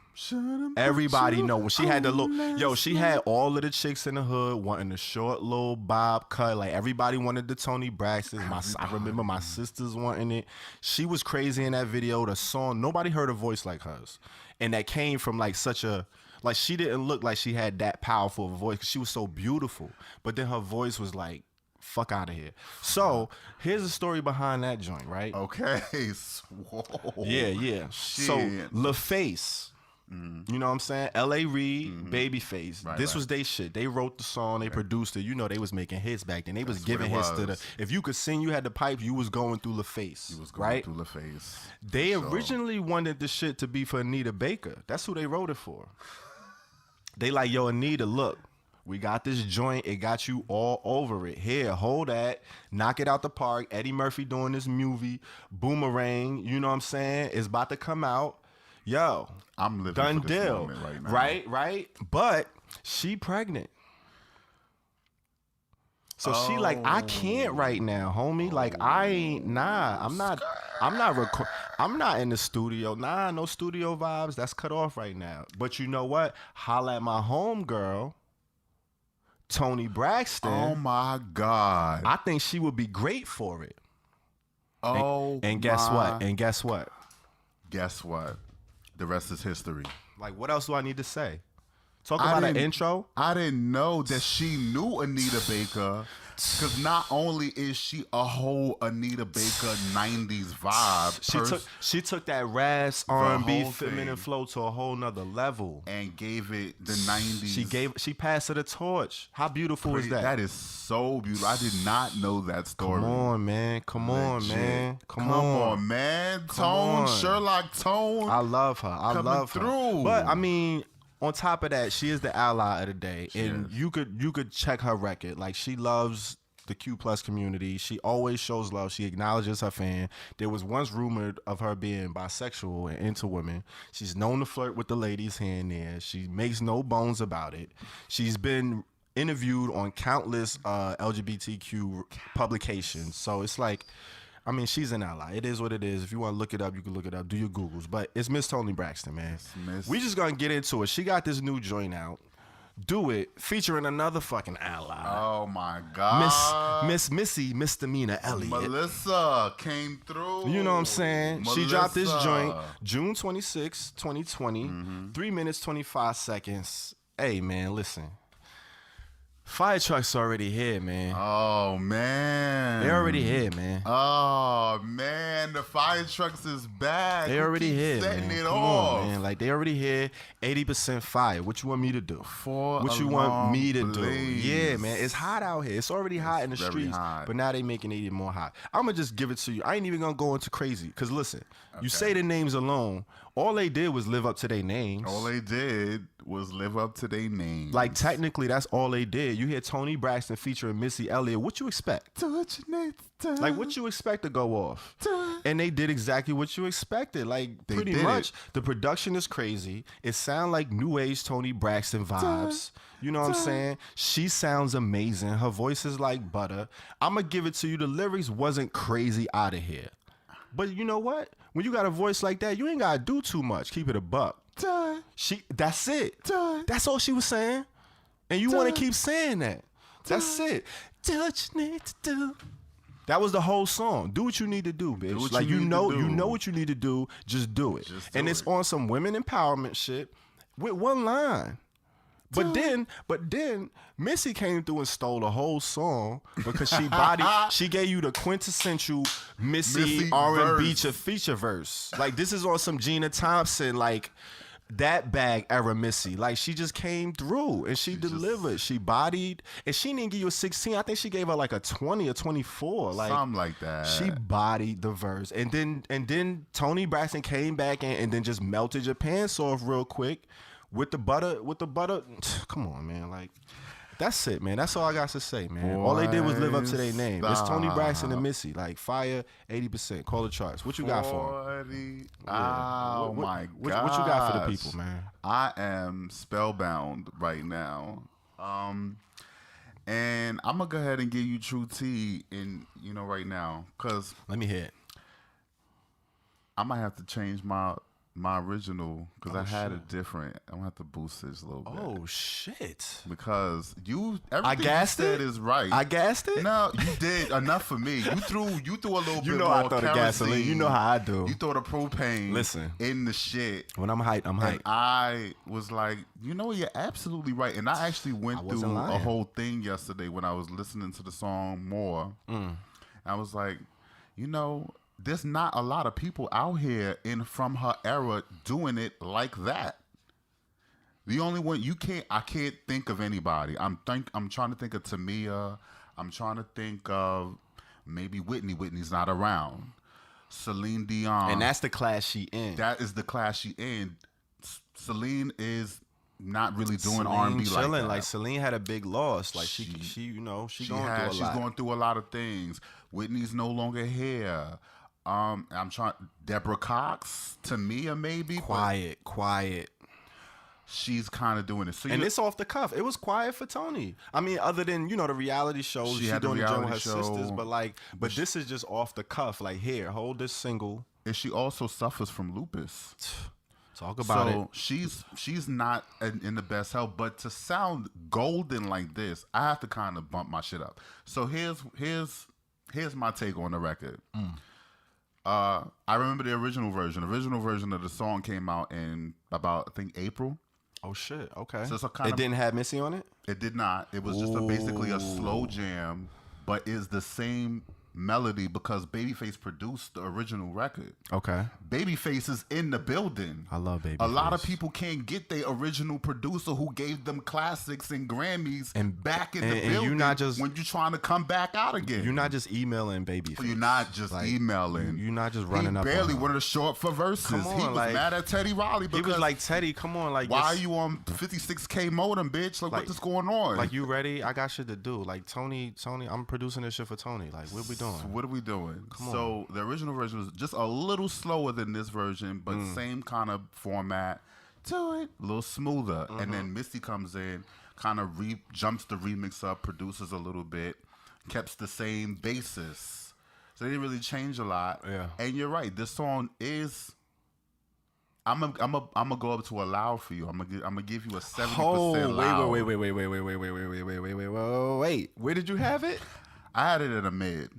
Everybody know when she had the little she had all of the chicks in the hood wanting the short little bob cut. Like everybody wanted the Toni Braxton. I remember my sisters wanting it. She was crazy in that video. The song, nobody heard a voice like hers. And that came from like such a she didn't look like she had that powerful of a voice because she was so beautiful. But then her voice was like, fuck out of here. So here's the story behind that joint, right? Okay. Whoa. Yeah. So LaFace, you know what I'm saying? L.A. Reid, Babyface. This was they shit. They wrote the song, they produced it. You know they was making hits back then. They was giving hits to the. If you could sing, you had the pipes. You was going through LaFace. You was going right? through LaFace. They originally wanted the shit to be for Anita Baker. That's who they wrote it for. They like, yo, Anita, look. We got this joint. It got you all over it. Here, hold that. Knock it out the park. Eddie Murphy doing this movie. Boomerang. You know what I'm saying? It's about to come out. Yo. I'm living done for this deal. moment right now. Right. But she pregnant. So she like, I can't right now, homie. Like, I ain't, I'm not in the studio. No studio vibes. That's cut off right now. But you know what? Holla at my homegirl, Toni Braxton. Oh my God. I think she would be great for it. And guess what? And guess what? Guess what? The rest is history. Like, what else do I need to say? Talk about an intro. I didn't know that she knew Anita Baker. Because not only is she a whole Anita Baker 90s vibe, She took that rasp R&B whole feminine thing. flow to a whole nother level. and gave it the 90s. She passed her the torch. How beautiful is that? That is so beautiful. I did not know that story. Come on, man. Come on, Legit. man. Come on, man. Tone, on. Sherlock Tone. I love her. I Coming love her. through. But I mean, on top of that, she is the ally of the day, and you could check her record. Like, she loves the Q plus community. She always shows love. She acknowledges her fan. There was once rumored of her being bisexual and into women. She's known to flirt with the ladies here and there. She makes no bones about it. She's been interviewed on countless LGBTQ publications. So it's like, I mean, she's an ally. It is what it is. If you want to look it up, you can look it up. Do your Googles. But it's Miss Toni Braxton, man. We just going to get into it. She got this new joint out. Do It featuring another fucking ally. Oh my God. Miss Missy Misdemeanor Elliott. Melissa came through. You know what I'm saying? She dropped this Melissa. joint June 26, 2020. 3 minutes, 25 seconds. Hey, man, listen. Fire truck's already here, man. Oh man. They already here, man. Oh man, the fire trucks is back. They already keep here, setting man. it Come off. on, man. Like, they already here. 80% fire. What you want me to do? For What a you want me to long do? blaze. Yeah, man. It's hot out here. It's already hot in the very streets, hot. but now they making it even more hot. I'm gonna just give it to you. I ain't even gonna go into crazy, cause listen, you say the names alone. All they did was live up to their names. All they did was live up to their name. Like, technically, that's all they did. You hear Toni Braxton featuring Missy Elliott. What you expect? Like, what you expect to go off? And they did exactly what you expected. Like, pretty did much. it. The production is crazy. It sounds like new age Toni Braxton vibes. You know what I'm saying? She sounds amazing. Her voice is like butter. I'm going to give it to you. The lyrics wasn't crazy out of here. But you know what? When you got a voice like that, you ain't got to do too much. Keep it a buck. That's it. That's all she was saying. And you want to keep saying that. That's it. Do what you need to do. That was the whole song. Do what you need to do, bitch. what Like, you you need know, to do. you know what you need to do. Just do it. Just do and it's it. on some women empowerment shit with one line. But then Missy came through and stole the whole song because she gave you the quintessential Missy R&B feature verse. Like, this is on some Gina Thompson, like, that bag era Missy. Like, she just came through and she delivered. She bodied, and she didn't give you a 16. I think she gave her like a 20 or 24. Like, something like that. she bodied the verse. And then Toni Braxton came back and then just melted your pants off real quick. With the butter, come on, man. Like, that's it, man. That's all I got to say, man. All they did was live up to their name. It's Toni Braxton and Missy. Like, fire 80%. Call the charts. What you got for them? Oh my God. What you got for the people, man? I am spellbound right now. And I'm gonna go ahead and give you true tea right now, cause Let me hear it. I might have to change my original, because I had it different. I'm gonna have to boost this a little bit. Oh, shit. Because everything I gassed you said it? is right. I gassed it? No, you did enough for me. You threw a little bit You know more I throw the kerosene. gasoline. You know how I do. You throw the propane Listen. in the shit. When I'm hyped, I'm hyped. And I was like, you're absolutely right. And I actually went through wasn't lying. a whole thing yesterday when I was listening to the song more. I was like, there's not a lot of people out here from her era doing it like that. The only one I can't think of anybody. I'm trying to think of Tamia. I'm trying to think of maybe Whitney. Whitney's not around. Celine Dion. And that's the class she in. That is the class she in. Celine is not really doing Celine R&B like chilling. that. Like, Celine had a big loss. Like, she going through a She's lot. going through a lot of things. Whitney's no longer here. I'm trying. Deborah Cox, Tamia, maybe. Quiet. She's kind of doing it. So And it's off the cuff. It was quiet for Toni. I mean, other than, the reality shows, she had the doing the joint with her reality sisters, show. but this is just off the cuff. Like, here, hold this single. And she also suffers from lupus. Talk about it. She's not in the best health, but to sound golden like this, I have to kind of bump my shit up. So here's my take on the record. I remember the original version. The original version of the song came out in about, I think, April. Oh, shit. Okay. So it's It didn't have Missy on it? It did not. It was just basically a slow jam, but is the same melody because Babyface produced the original record. Okay. Babyface is in the building. I love Babyface. A lot of people can't get their original producer who gave them classics and Grammys And- back in the and building you not just- when you're trying to come back out again. You're not just emailing Babyface. You're not just Like, emailing. You're not just running he up barely on her. wanted to show up for verses. Come on, he was like- mad at Teddy Riley He because was like, Teddy, come on. Like, why are this- you on 56K modem, bitch? Like, Like- what's going on? Like, you ready? I got shit to do. Like, Toni, I'm producing this shit for Toni. Like, what we doing? So what are we doing? So the original version was just a little slower than this version, but same kind of format to it, a little smoother. And then Misty comes in, kind of jumps the remix up, produces a little bit, kept the same basis. So they didn't really change a lot. Yeah. And you're right, this song is I'm gonna go up to a loud for you. I'm gonna give you a 70% loud. Wait. Where did you have it? I had it in a mid.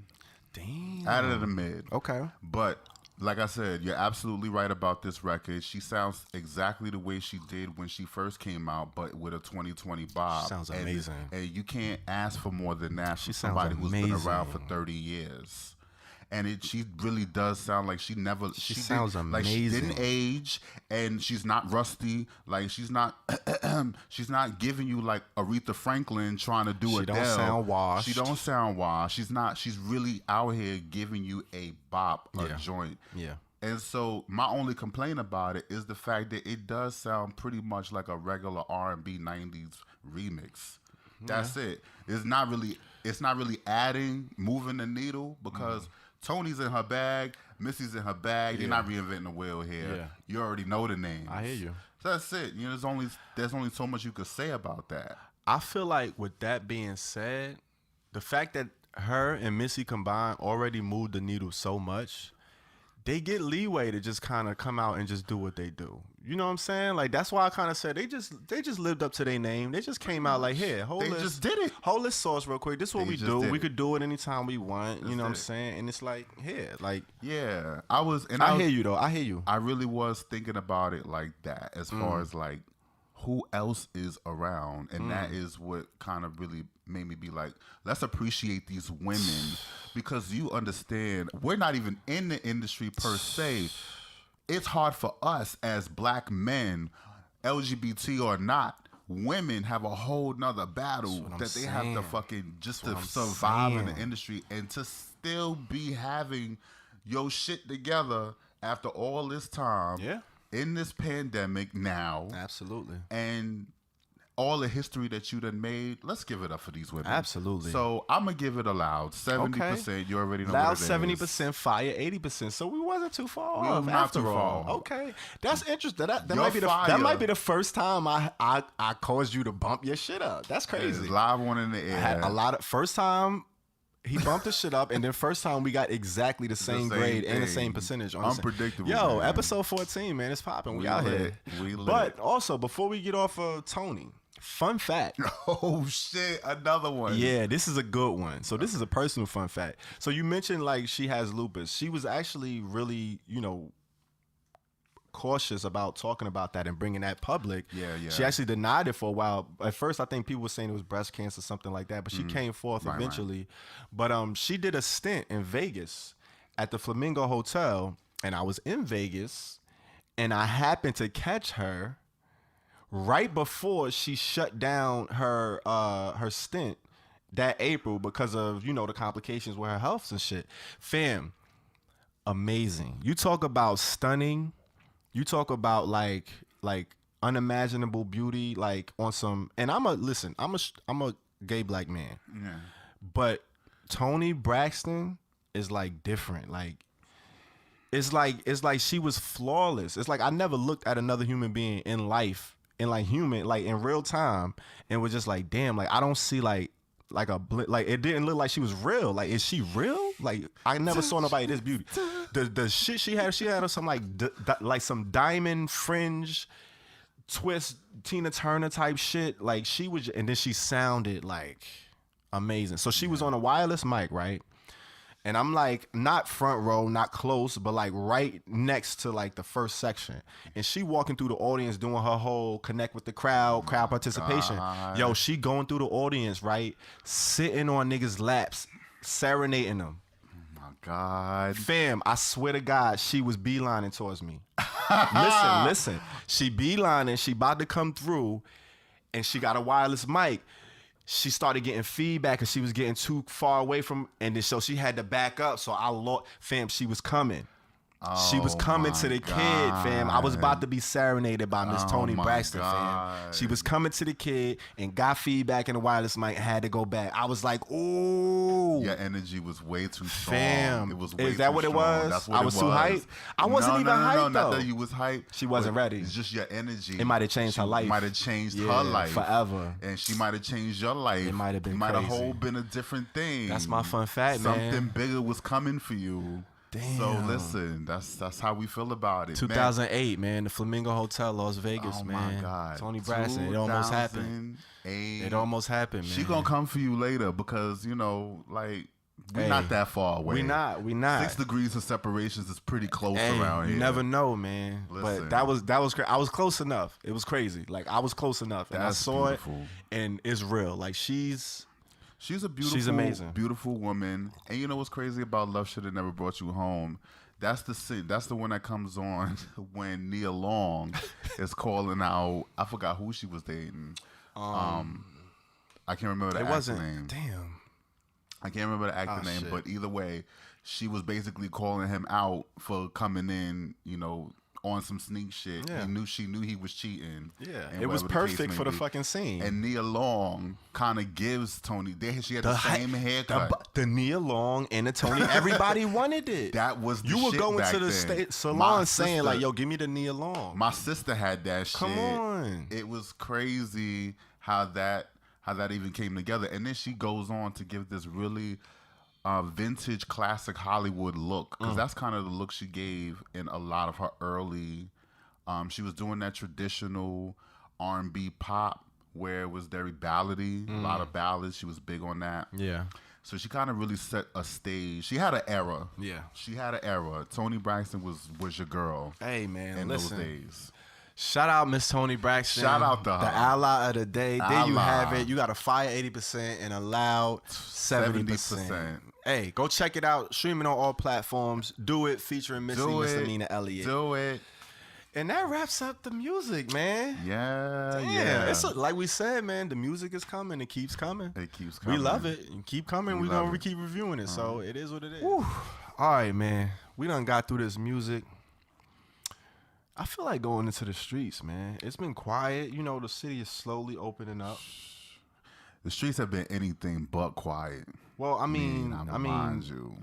Damn. I had it in a mid. Okay. But like I said, you're absolutely right about this record. She sounds exactly the way she did when she first came out, but with a 2020 bob. She sounds amazing. And you can't ask for more than that from She sounds somebody who's been amazing. around for 30 years. And she really does sound like she sounds amazing. Like she didn't age, and she's not rusty. Like she's not giving you like Aretha Franklin trying to do Adele. She don't sound washed. She don't sound washed. She's really out here giving you a bop, a joint. Yeah. And so my only complaint about it is the fact that it does sound pretty much like a regular R&B 90s remix. That's it. It's not really moving the needle because Toni's in her bag, Missy's in her bag. You're not reinventing the wheel here. Yeah. You already know the names. I hear you. So that's it. You know, there's only so much you could say about that. I feel like with that being said, the fact that her and Missy combined already moved the needle so much, they get leeway to just kind of come out and just do what they do. You know what I'm saying? Like that's why I kind of said they just lived up to their name. They just came out like, here, just did it. Hold this sauce real quick. This is what we do. We could do it anytime we want. You know what I'm saying? And it's like, here, like yeah. I hear you though. I hear you. I really was thinking about it like that as far as like who else is around, and that is what kind of really made me be like, let's appreciate these women because you understand we're not even in the industry per se. It's hard for us as black men, LGBT or not, women have a whole nother battle that they have to fucking just to survive in the industry and to still be having your shit together after all this time. Yeah. In this pandemic now. Absolutely. And all the history that you done made, let's give it up for these women. Absolutely. So I'm going to give it a loud 70%. Okay. You already know loud what it is. 70%, fire 80%. So we wasn't too far off not after too all. far. Okay. That's interesting. That might be the first time I caused you to bump your shit up. That's crazy. It's live one in the air. I had a lot of first time he bumped the shit up, and then first time we got exactly the same grade and the same percentage. Unpredictable. Yo, man. Episode 14, man, it's popping. We out here. But also, before we get off of Toni, fun fact. Oh shit, another one. Yeah, this is a good one. So this is a personal fun fact. So you mentioned like she has lupus. She was actually really, cautious about talking about that and bringing that public. Yeah. She actually denied it for a while. At first, I think people were saying it was breast cancer, something like that. But she came forth eventually. Right. But she did a stint in Vegas at the Flamingo Hotel, and I was in Vegas, and I happened to catch her right before she shut down her stint that April because of the complications with her health and shit. Fam, amazing. You talk about stunning. You talk about like unimaginable beauty, like on some. And I'm a gay black man, but Toni Braxton is like different. Like it's like she was flawless. It's like I never looked at another human being in life, in real time, and was just like, damn, like I don't see like it didn't look like she was real. Like, is she real? Like, I never saw nobody this beauty. The shit she had some like some diamond fringe twist Tina Turner type shit. Like she was, and then she sounded like amazing. So she was on a wireless mic, right? And I'm like, not front row, not close, but like right next to like the first section. And she walking through the audience doing her whole connect with the crowd participation. God. Yo, she going through the audience, right? Sitting on niggas' laps, serenading them. Oh my God. Fam, I swear to God, she was beelining towards me. Listen. She beelining, she about to come through, and she got a wireless mic. She started getting feedback because she was getting too far away from, and then so she had to back up. So fam, she was coming. She was coming to the kid, fam. I was about to be serenaded by Miss Toni Braxton, fam. She was coming to the kid and got feedback in the wireless mic, had to go back. I was like, ooh. Your energy was way too strong. Fam. It was way Is that too what it strong. was? That's what I was it too hyped? I wasn't even hyped, though. Not that you was hyped. She wasn't ready. It's just your energy. It might have changed her life. It might have changed her life. Forever. And she might have changed your life. It might have been It might have crazy. been a different thing. That's my fun fact, man. Something bigger was coming for you. Damn. So listen, that's how we feel about it. 2008, man. The Flamingo Hotel, Las Vegas, Oh man. my God. Toni Braxton. It almost happened. 2008. It almost happened, man. She gonna come for you later because, you know, like, we're not that far away. We not. 6 degrees of separations is pretty close around here. You never know, man. Listen. But that was crazy. I was close enough. It was crazy. Like, I was close enough. And I saw beautiful. it, and it's real. Like, she's a beautiful, amazing. Beautiful woman. And you know what's crazy about Love Should Have Never Brought You Home? That's the one that comes on when Nia Long is calling out. I forgot who she was dating. I can't remember the actor name. Damn. I can't remember the actor name, shit. but either way, she was basically calling him out for coming in, you know, on some sneak shit. Yeah. She knew he was cheating. Yeah, and it was whatever the case perfect may for the be. fucking scene. And Nia Long kind of gives Toni. She had the same haircut. The Nia Long and the Toni. Everybody wanted it. That was the you were shit going back to the then. salon saying like, "Yo, give me the Nia Long." My sister had that shit. Come on. It was crazy how that even came together. And then she goes on to give this really vintage classic Hollywood look, because that's kind of the look she gave in a lot of her early. She was doing that traditional R&B pop where it was very ballady, a lot of ballads. She was big on that. Yeah. So she kind of really set a stage. She had an era. Yeah. She had an era. Toni Braxton was your girl. Hey, man, in listen. those days. Shout out Miss Toni Braxton. Shout out to her. The ally of the day. There you Ally. have it. You got a fire 80% and a loud 70%. Hey, go check it out. Streaming on all platforms. Do It featuring Missy Misdemeanor Elliott. Do it. And that wraps up the music, man. Yeah. Damn. Yeah. It's like we said, man, the music is coming. It keeps coming. It keeps coming. We love it. And keep coming. We're love going to it. keep reviewing it. So it is what it is. Whew. All right, man. We done got through this music. I feel like going into the streets, man. It's been quiet. You know, the city is slowly opening up. The streets have been anything but quiet. Well, I mean, you.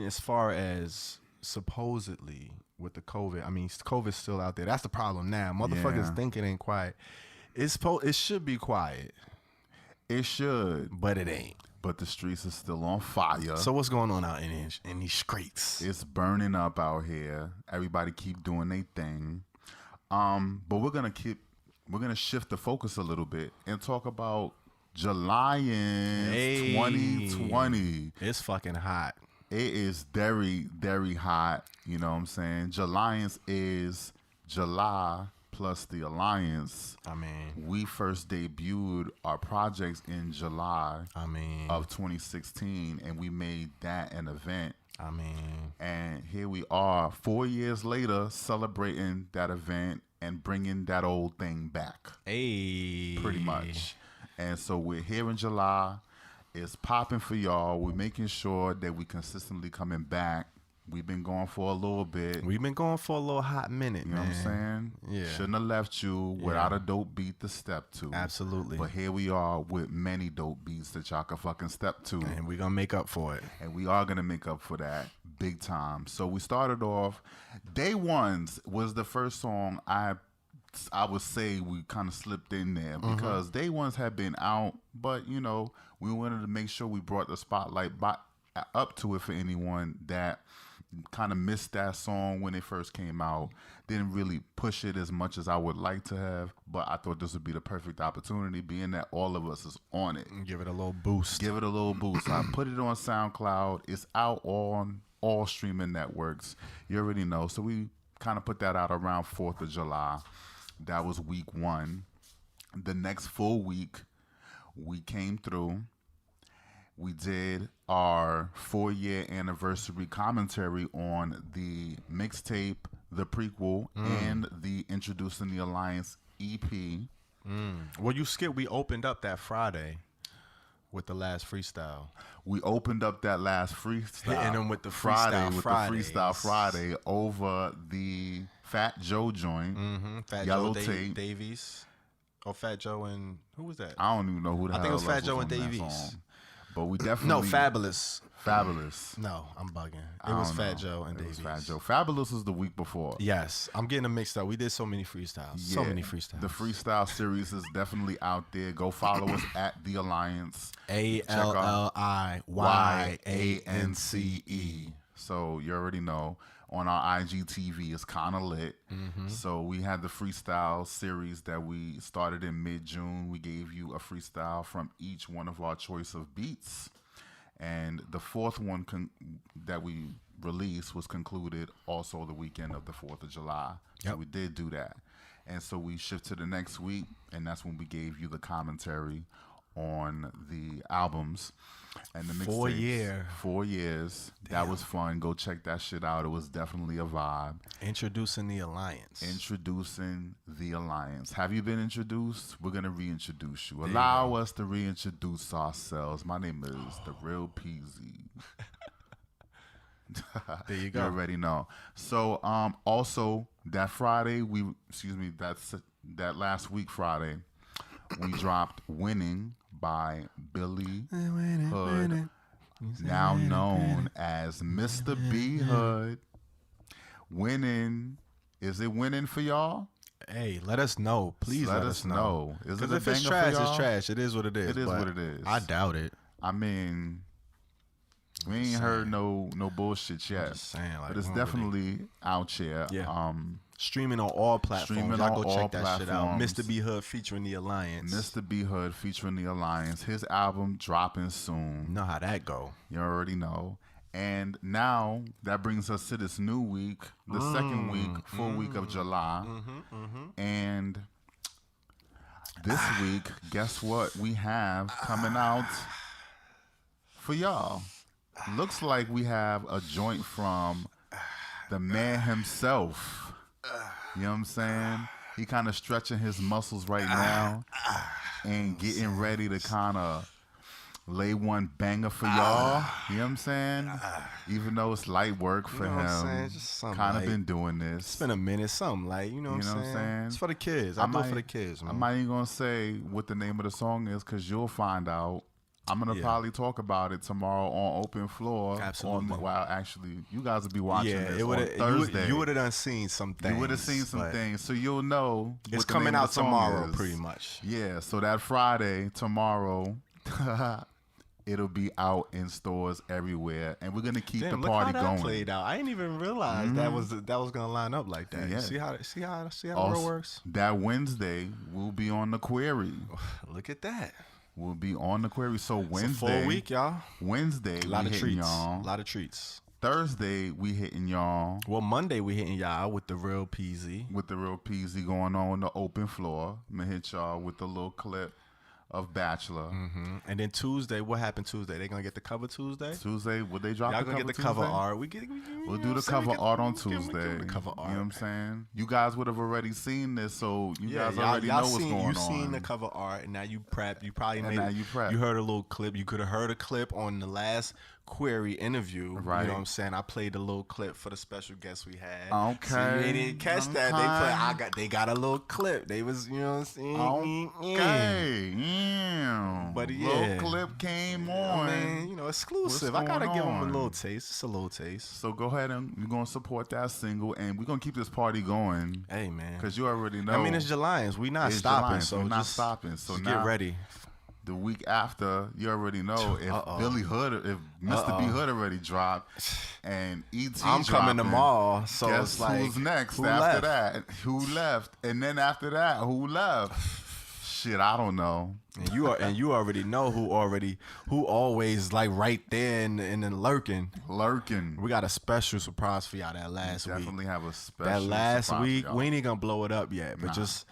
As far as supposedly with the COVID, I mean, COVID's still out there. That's the problem now. Motherfuckers think it ain't quiet. It should be quiet. It should, but it ain't. But the streets are still on fire. So what's going on out in these streets? It's burning up out here. Everybody keep doing their thing. But we're gonna shift the focus a little bit and talk about July in 2020. It's fucking hot. It is very, very hot. You know what I'm saying? July is July plus the Alliance. I mean, we first debuted our projects in July of 2016, and we made that an event. And here we are 4 years later celebrating that event and bringing that old thing back. Pretty much. And so we're here in July. It's popping for y'all. We're making sure that we consistently coming back. We've been going for a little bit. We've been going for a little hot minute, You know what I'm saying? Yeah. Shouldn't have left you without a dope beat to step to. Absolutely. But here we are with many dope beats that y'all can fucking step to. And we're going to make up for it. And we are going to make up for that big time. So we started off, Day Ones was the first song I would say we kind of slipped in there because Day Ones had been out, but, you know, we wanted to make sure we brought the spotlight up to it for anyone that kind of missed that song when it first came out. Didn't really push it as much as I would like to have, but I thought this would be the perfect opportunity, being that all of us is on it. Give it a little boost. Give it a little boost. I put it on SoundCloud. It's out on all streaming networks. You already know. So we kind of put that out around 4th of July. That was week 1. The next full week, we came through. We did our 4-year anniversary commentary on the mixtape, the prequel, and the Introducing the Alliance EP. Well, you skipped. We opened up that Friday with the last freestyle. We opened up that last freestyle. Hitting them with the Friday freestyle with Fridays. the Freestyle Friday over the Fat Joe joint. Fat Yellow Joe Tape. Davies. Or Fat Joe and... Who was that? I don't even know who the hell I think it was Fat else Joe and on that Davies. song. But we definitely... No, Fabulous. Fabulous. No, I'm bugging. It was Fat Joe and It Davies. was Fat Joe. Fabulous was the week before. Yes. I'm getting them mixed up. We did so many freestyles. So Yeah. many freestyles. The freestyle series is definitely out there. Go follow us at The Alliance. ALLIYANCE. So you already know. On our IGTV, it's kind of lit. So we had the freestyle series that we started in mid-June. We gave you a freestyle from each one of our choice of beats. And the fourth one that we released was concluded also the weekend of the 4th of July. So we did do that. And so we shift to the next week, and that's when we gave you the commentary on the albums and the mixtapes. 4 years. Damn. That was fun. Go check that shit out. It was definitely a vibe. Introducing the Alliance. Have you been introduced? We're going to reintroduce you. Allow us to reintroduce ourselves. My name is The Real Peasy. There you go. You already know. So also that Friday, that last week Friday, we dropped Winning by Billy Hood, now known as Mr. B Hood. Winning. Is it winning for y'all? Hey, let us know. Please let us know. Is it a if it's trash, it's trash. It is what it is. It is what it is. I doubt it. I mean, we ain't heard no bullshit yet. Just saying, like, but it's definitely out here. Yeah. Streaming on all platforms. Y'all go check that shit out. Mr. B Hood featuring the Alliance. His album dropping soon. You know how that go. You already know. And now that brings us to this new week, the second week, full week of July. And this week, guess what we have coming out for y'all? Looks like we have a joint from the man himself. You know what I'm saying? He kind of stretching his muscles right now and getting ready to kind of lay one banger for y'all. You know what I'm saying? Even though it's light work for him. Kind of been doing this. It's been a minute, something like, you know what I'm saying? It's for the kids. I do it for the kids, man. I'm not even going to say what the name of the song is because you'll find out. I'm going to probably talk about it tomorrow on Open Floor. Absolutely. Actually, you guys will be watching this on Thursday. You would have done seen some things. You would have seen some things. So you'll know. It's coming out tomorrow, pretty much. Yeah. So that Friday, tomorrow, it'll be out in stores everywhere. And we're going to keep the party going. That played out. I didn't even realize that was going to line up like that. Yeah. See how the world works? That Wednesday, we'll be on the Query. Look at that. We'll be on the Query. So Wednesday. It's a full week, y'all. Wednesday, a lot of treats. Y'all. A lot of treats. Thursday, we hitting y'all. Well, Monday, we hitting y'all with the Real Peasy. Going on the Open Floor. I'm going to hit y'all with the little clip of Bachelor. And then Tuesday, what happened Tuesday? They going to get the cover Tuesday? Would they drop y'all the cover Tuesday? Y'all going to get the cover art. We'll do the cover art on Tuesday. The cover art. You know what I'm saying? You guys would have already seen this, so you guys already know what's going on. You've seen the cover art, and now you prep. You probably you heard a little clip. You could have heard a clip on the last Query interview. Right. You know what I'm saying? I played a little clip for the special guest we had. Okay. So you didn't catch that. They got a little clip. They was, you know what I'm saying? Okay. Yeah. But little clip came on. Man, you know, exclusive. I gotta give them a little taste. It's a little taste. So go ahead and we're gonna support that single, and we're gonna keep this party going. Hey man, because you already know. I mean, it's July. We're not stopping. So we're not stopping. So now, get ready. The week after, you already know if Mr. B Hood already dropped, and E.T. I'm coming tomorrow. So guess it's like, who's next who after left? that? Who left? And then after that, who left? Shit, I don't know. And you already know who always like right there and then lurking. We got a special surprise for y'all that last week. Definitely have a special. That last week, we ain't gonna blow it up yet, but just.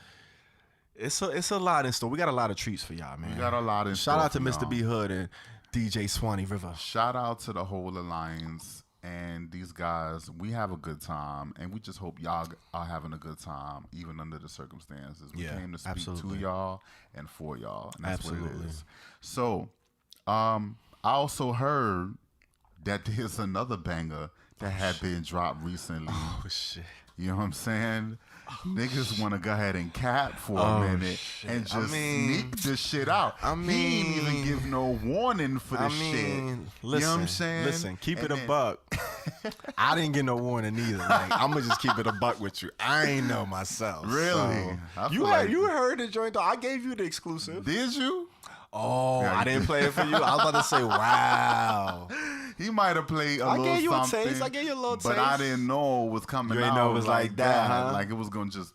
It's a lot in store. We got a lot of treats for y'all, man. We got a lot in store. Shout out to Mr. B Hood and DJ Swanee River. Shout out to the whole Alliance and these guys. We have a good time, and we just hope y'all are having a good time, even under the circumstances. We came to speak to y'all and for y'all, and that's what it is. So, I also heard that there's another banger that had been dropped recently. Oh, shit. You know what I'm saying? Niggas want to go ahead and cap for a minute and just sneak this shit out. He ain't even give no warning for this shit. Listen, you know what I'm saying? Listen, keep it a buck. I didn't get no warning either. Like, I'm going to just keep it a buck with you. I ain't know myself. Really? So. You heard the joint, though. I gave you the exclusive. Did you? Oh, I didn't play it for you. I was about to say, wow. He might have played a I little gave you a something. taste. I gave you a little but taste. I didn't know it was coming You out. didn't know it was like that, huh? Like it was gonna just.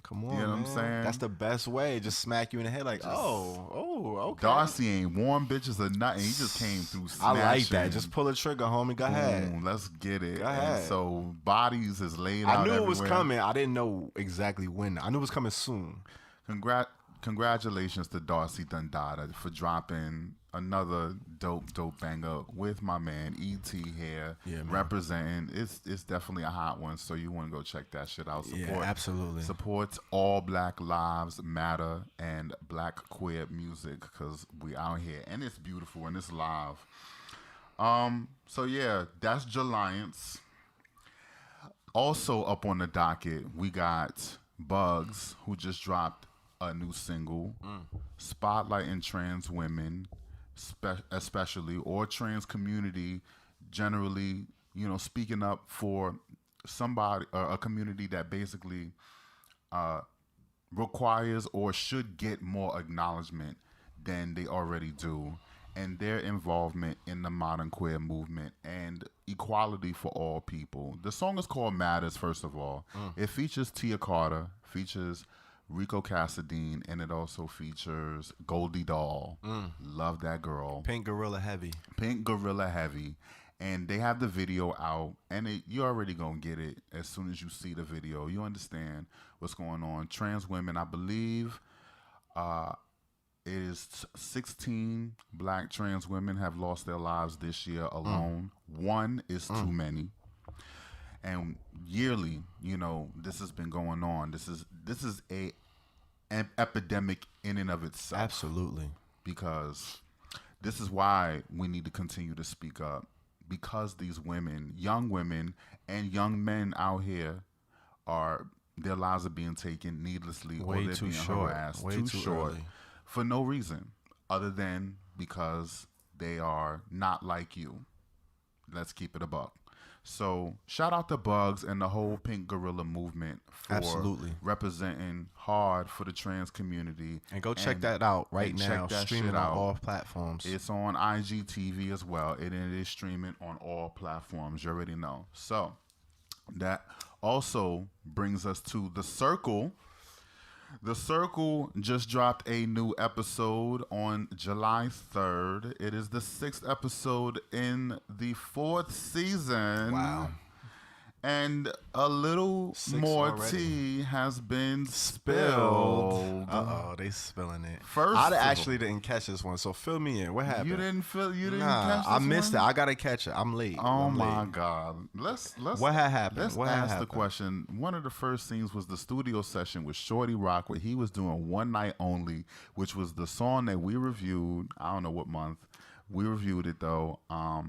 Come on, You know what I'm man. saying? That's the best way. Just smack you in the head like, okay. Darcy ain't warm bitches or nothing. He just came through I like that. snatching. Just pull the trigger, homie. Go ahead. Boom, let's get it. Go ahead. And so bodies is laid out I knew it was everywhere. coming. I didn't know exactly when. I knew it was coming soon. Congratulations to Darcy Dundada for dropping another dope banger with my man E.T. here. Yeah, man. Representing. It's definitely a hot one, so you want to go check that shit out. Yeah, absolutely. Supports all Black Lives Matter and Black queer music because we out here. And it's beautiful and it's live. So yeah, that's Jaliance. Also up on the docket, we got Bugs, who just dropped a new single, spotlighting trans women, especially, or trans community generally, you know, speaking up for somebody, a community that basically requires or should get more acknowledgement than they already do, and their involvement in the modern queer movement and equality for all people. The song is called Matters, first of all. It features Tia Carter, features Rico Cassadine, and it also features Goldie Doll. Love that girl. Pink Gorilla Heavy. Pink Gorilla Heavy. And they have the video out, and you already gonna get it as soon as you see the video. You understand what's going on. Trans women, I believe, it is 16 Black trans women have lost their lives this year alone. One is too many. And yearly, you know, this has been going on. This is an epidemic in and of itself. Absolutely. Because this is why we need to continue to speak up. Because these women, young women and young men out here, their lives are being taken needlessly, or Way they're too being short. harassed Way too too short early. for no reason other than because they are not like you. Let's keep it a buck. So shout out to Bugs and the whole Pink Gorilla movement for Absolutely. representing hard for the trans community. And go check that out right now. check that Streaming shit on out. all platforms. It's on IGTV as well. It is streaming on all platforms. You already know. So that also brings us to The Circle. The Circle just dropped a new episode on July 3rd. It is the 6th episode in the 4th season. Wow. And a little 6 more already. tea has been spilled. Uh-oh, they spilling it. First I of all- actually didn't catch this one, so fill me in. What happened? You didn't catch I this missed one? it. I gotta catch it. I'm late. Oh I'm my late. God! Let's What had happened? Let's What had ask the happened? question. One of the first scenes was the studio session with Shorty Rock, where he was doing One Night Only, which was the song that we reviewed. I don't know what month we reviewed it though. Oh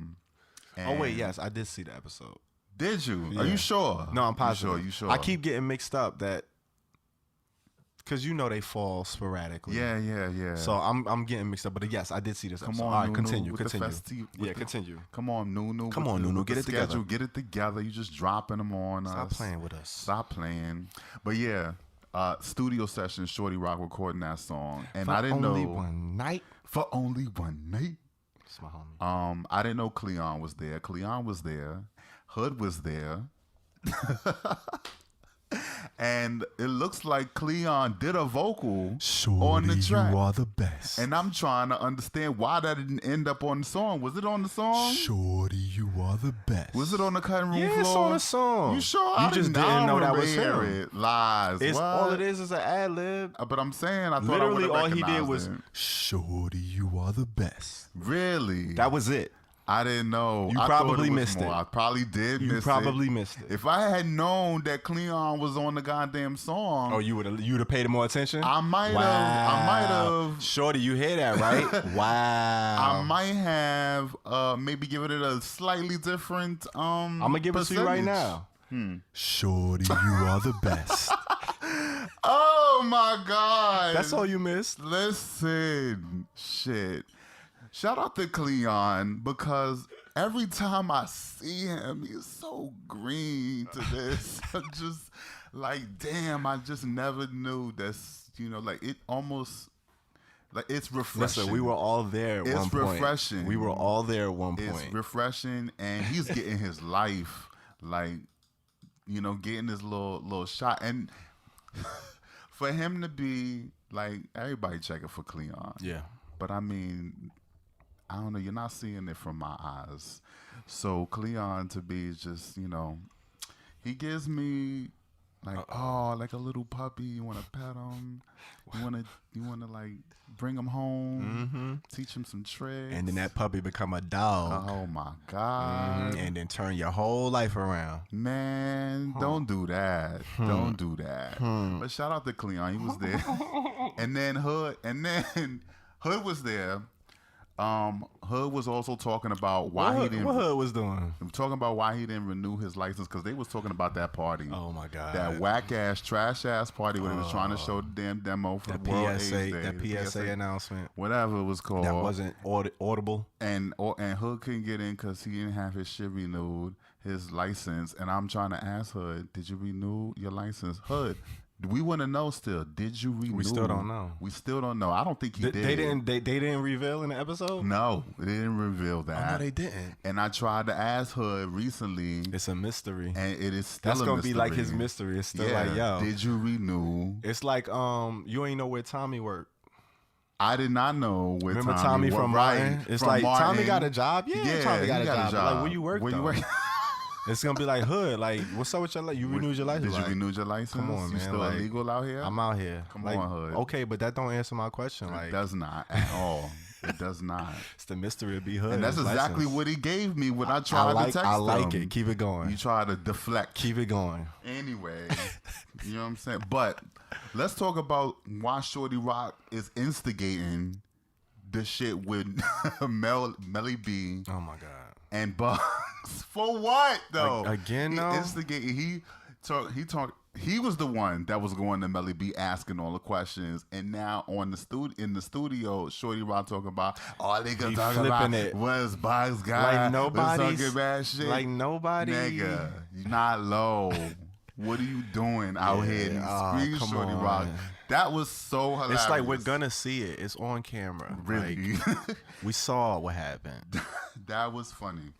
wait, yes, I did see the episode. Did you? Are Yeah. you sure? No, I'm positive. You sure? I keep getting mixed up that because you know they fall sporadically. Yeah. So I'm getting mixed up, but yes, I did see this. Come episode. on, All right, Nunu, continue. with the Continue. festive- with Yeah, the- continue. Come on, Nunu. Come with on, the- Nunu, with get the it together. schedule. Get it together. You just dropping them on Stop us. playing with us. Stop playing. But yeah, studio session, Shorty Rock recording that song, and I didn't only know one night. for only one night. It's my homie. I didn't know Cleon was there. Cleon was there. Hood was there. And it looks like Cleon did a vocal on the track. you are the best. And I'm trying to understand why that didn't end up on the song. Was it on the song? Shorty, you are the best. Was it on the cutting room Yeah, floor? it's on the song. You sure? You I just I didn't know that was remember him. hearing it. Lies. It's What? all it is an ad lib. But I'm saying I thought Literally, I all would've he did was recognized it. "Shorty, you are the best." Really? That was it. I didn't know. You I thought probably was missed more. it. I probably did You miss it. probably missed it. If I had known that Cleon was on the goddamn song, Oh, you'd have paid him more attention. I might have. Shorty, you hear that, right? Wow. I might have maybe given it a slightly different I'm gonna give it to you right now. Shorty, you are the best. Oh my God. That's all you missed. Listen, shit. Shout out to Cleon because every time I see him, he's so green to this. I'm just like, damn, I just never knew that's, like it almost Like, it's refreshing. Listen, we were all there at one point. It's refreshing. We were all there at one point. It's refreshing, and he's getting his life, like, you know, getting this little shot. And for him to be, like, everybody checking for Cleon. Yeah. But, I mean, I don't know. You're not seeing it from my eyes. So, Cleon to be just, you know, he gives me... like, like a little puppy. You want to pet him. You want to like bring him home. Teach him some tricks. And then that puppy become a dog. Oh my God! And then turn your whole life around. Man, don't do that. Don't do that. But shout out to Cleon. He was there. And then Hood was there. Hood was also talking about why he didn't. What Hood was doing? Talking about why he didn't renew his license because they was talking about that party. Oh my God! That whack ass, trash ass party where they was trying to show the damn demo for that World PSA, AIDS Day. that PSA announcement, whatever it was called, that wasn't audible. And Hood couldn't get in because he didn't have his shit renewed, his license. And I'm trying to ask Hood, did you renew your license? Hood, we want to know still. Did you renew? We still don't know. We still don't know. I don't think he did. They didn't reveal in the episode. No, they didn't reveal that. Oh, no, they didn't. And I tried to ask Hood recently. It's a mystery, and it is still. That's gonna be like his mystery. It's still like, yo, did you renew? It's like you ain't know where Tommy worked. I did not know where Remember Tommy from Martin? It's from like Martin. Tommy got a job. Yeah, Tommy got a job. But like, where you work? Where you work? It's gonna be like, Hood, like, what's up with your license? You renewed your license? Did you renew your license? Come on, man. You still like, illegal out here? I'm out here. Come like, on, Hood. Okay, but that don't answer my question. Like, it does not at all. It does not. It's the mystery of be Hood. And that's exactly what he gave me when I tried to text him. I like it. Keep it going. You try to deflect. Keep it going. Anyway, you know what I'm saying? But let's talk about why Shorty Rock is instigating the shit with Melly B. Oh my God. And Bugs. For what though? Again, though? He instigated. He was the one that was going to Melly B asking all the questions, and now in the studio, Shorty Rock talking about all they gonna talk about was Bugs guy. Like nobody's talking bad shit. Like nobody. Nigga, you're not low. What are you doing out here in the street, Shorty Rock? That was so hilarious. It's like we're gonna see it. It's on camera. Really? Like, we saw what happened. That was funny.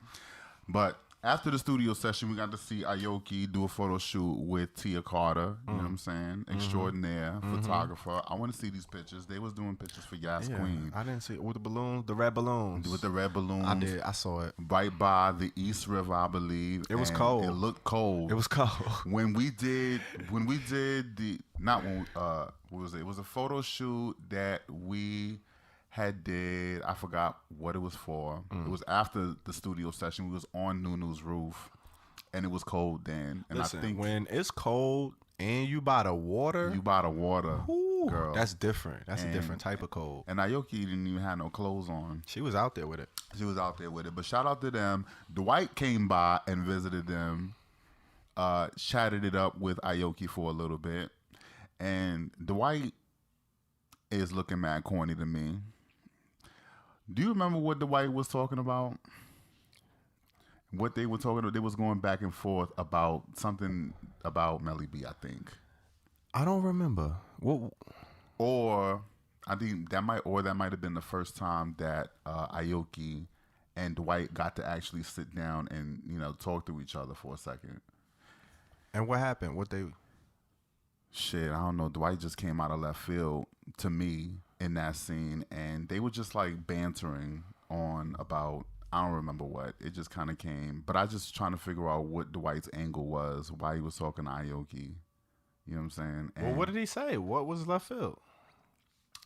But after the studio session, we got to see Aoki do a photo shoot with Tia Carter. You know what I'm saying? Extraordinaire photographer. I want to see these pictures. They was doing pictures for Yas Queen. I didn't see it with the balloons, the red balloons. With the red balloons. I did. I saw it. Right by the East River, I believe. It was cold. It looked cold. It was cold. When we did the what was it? It was a photo shoot that we did. I forgot what it was for. It was after the studio session. We was on Nunu's roof, and it was cold then. And Listen, I think when it's cold and you by the water, girl, that's different. That's a different type of cold. And Aoki didn't even have no clothes on. She was out there with it. But shout out to them. Dwight came by and visited them, chatted it up with Aoki for a little bit, and Dwight is looking mad corny to me. Do you remember what Dwight was talking about? What they were talking about? They was going back and forth about something about Melly B, I think. I don't remember. What? Or I think that might have been the first time that Aoki and Dwight got to actually sit down and, you know, talk to each other for a second. And what happened? What they? Shit, I don't know. Dwight just came out of left field to me in that scene, and they were just like bantering on about, I don't remember what. It just kind of came. But I just trying to figure out what Dwight's angle was, why he was talking to Aoki. You know what I'm saying? And Well, what did he say? What was left field?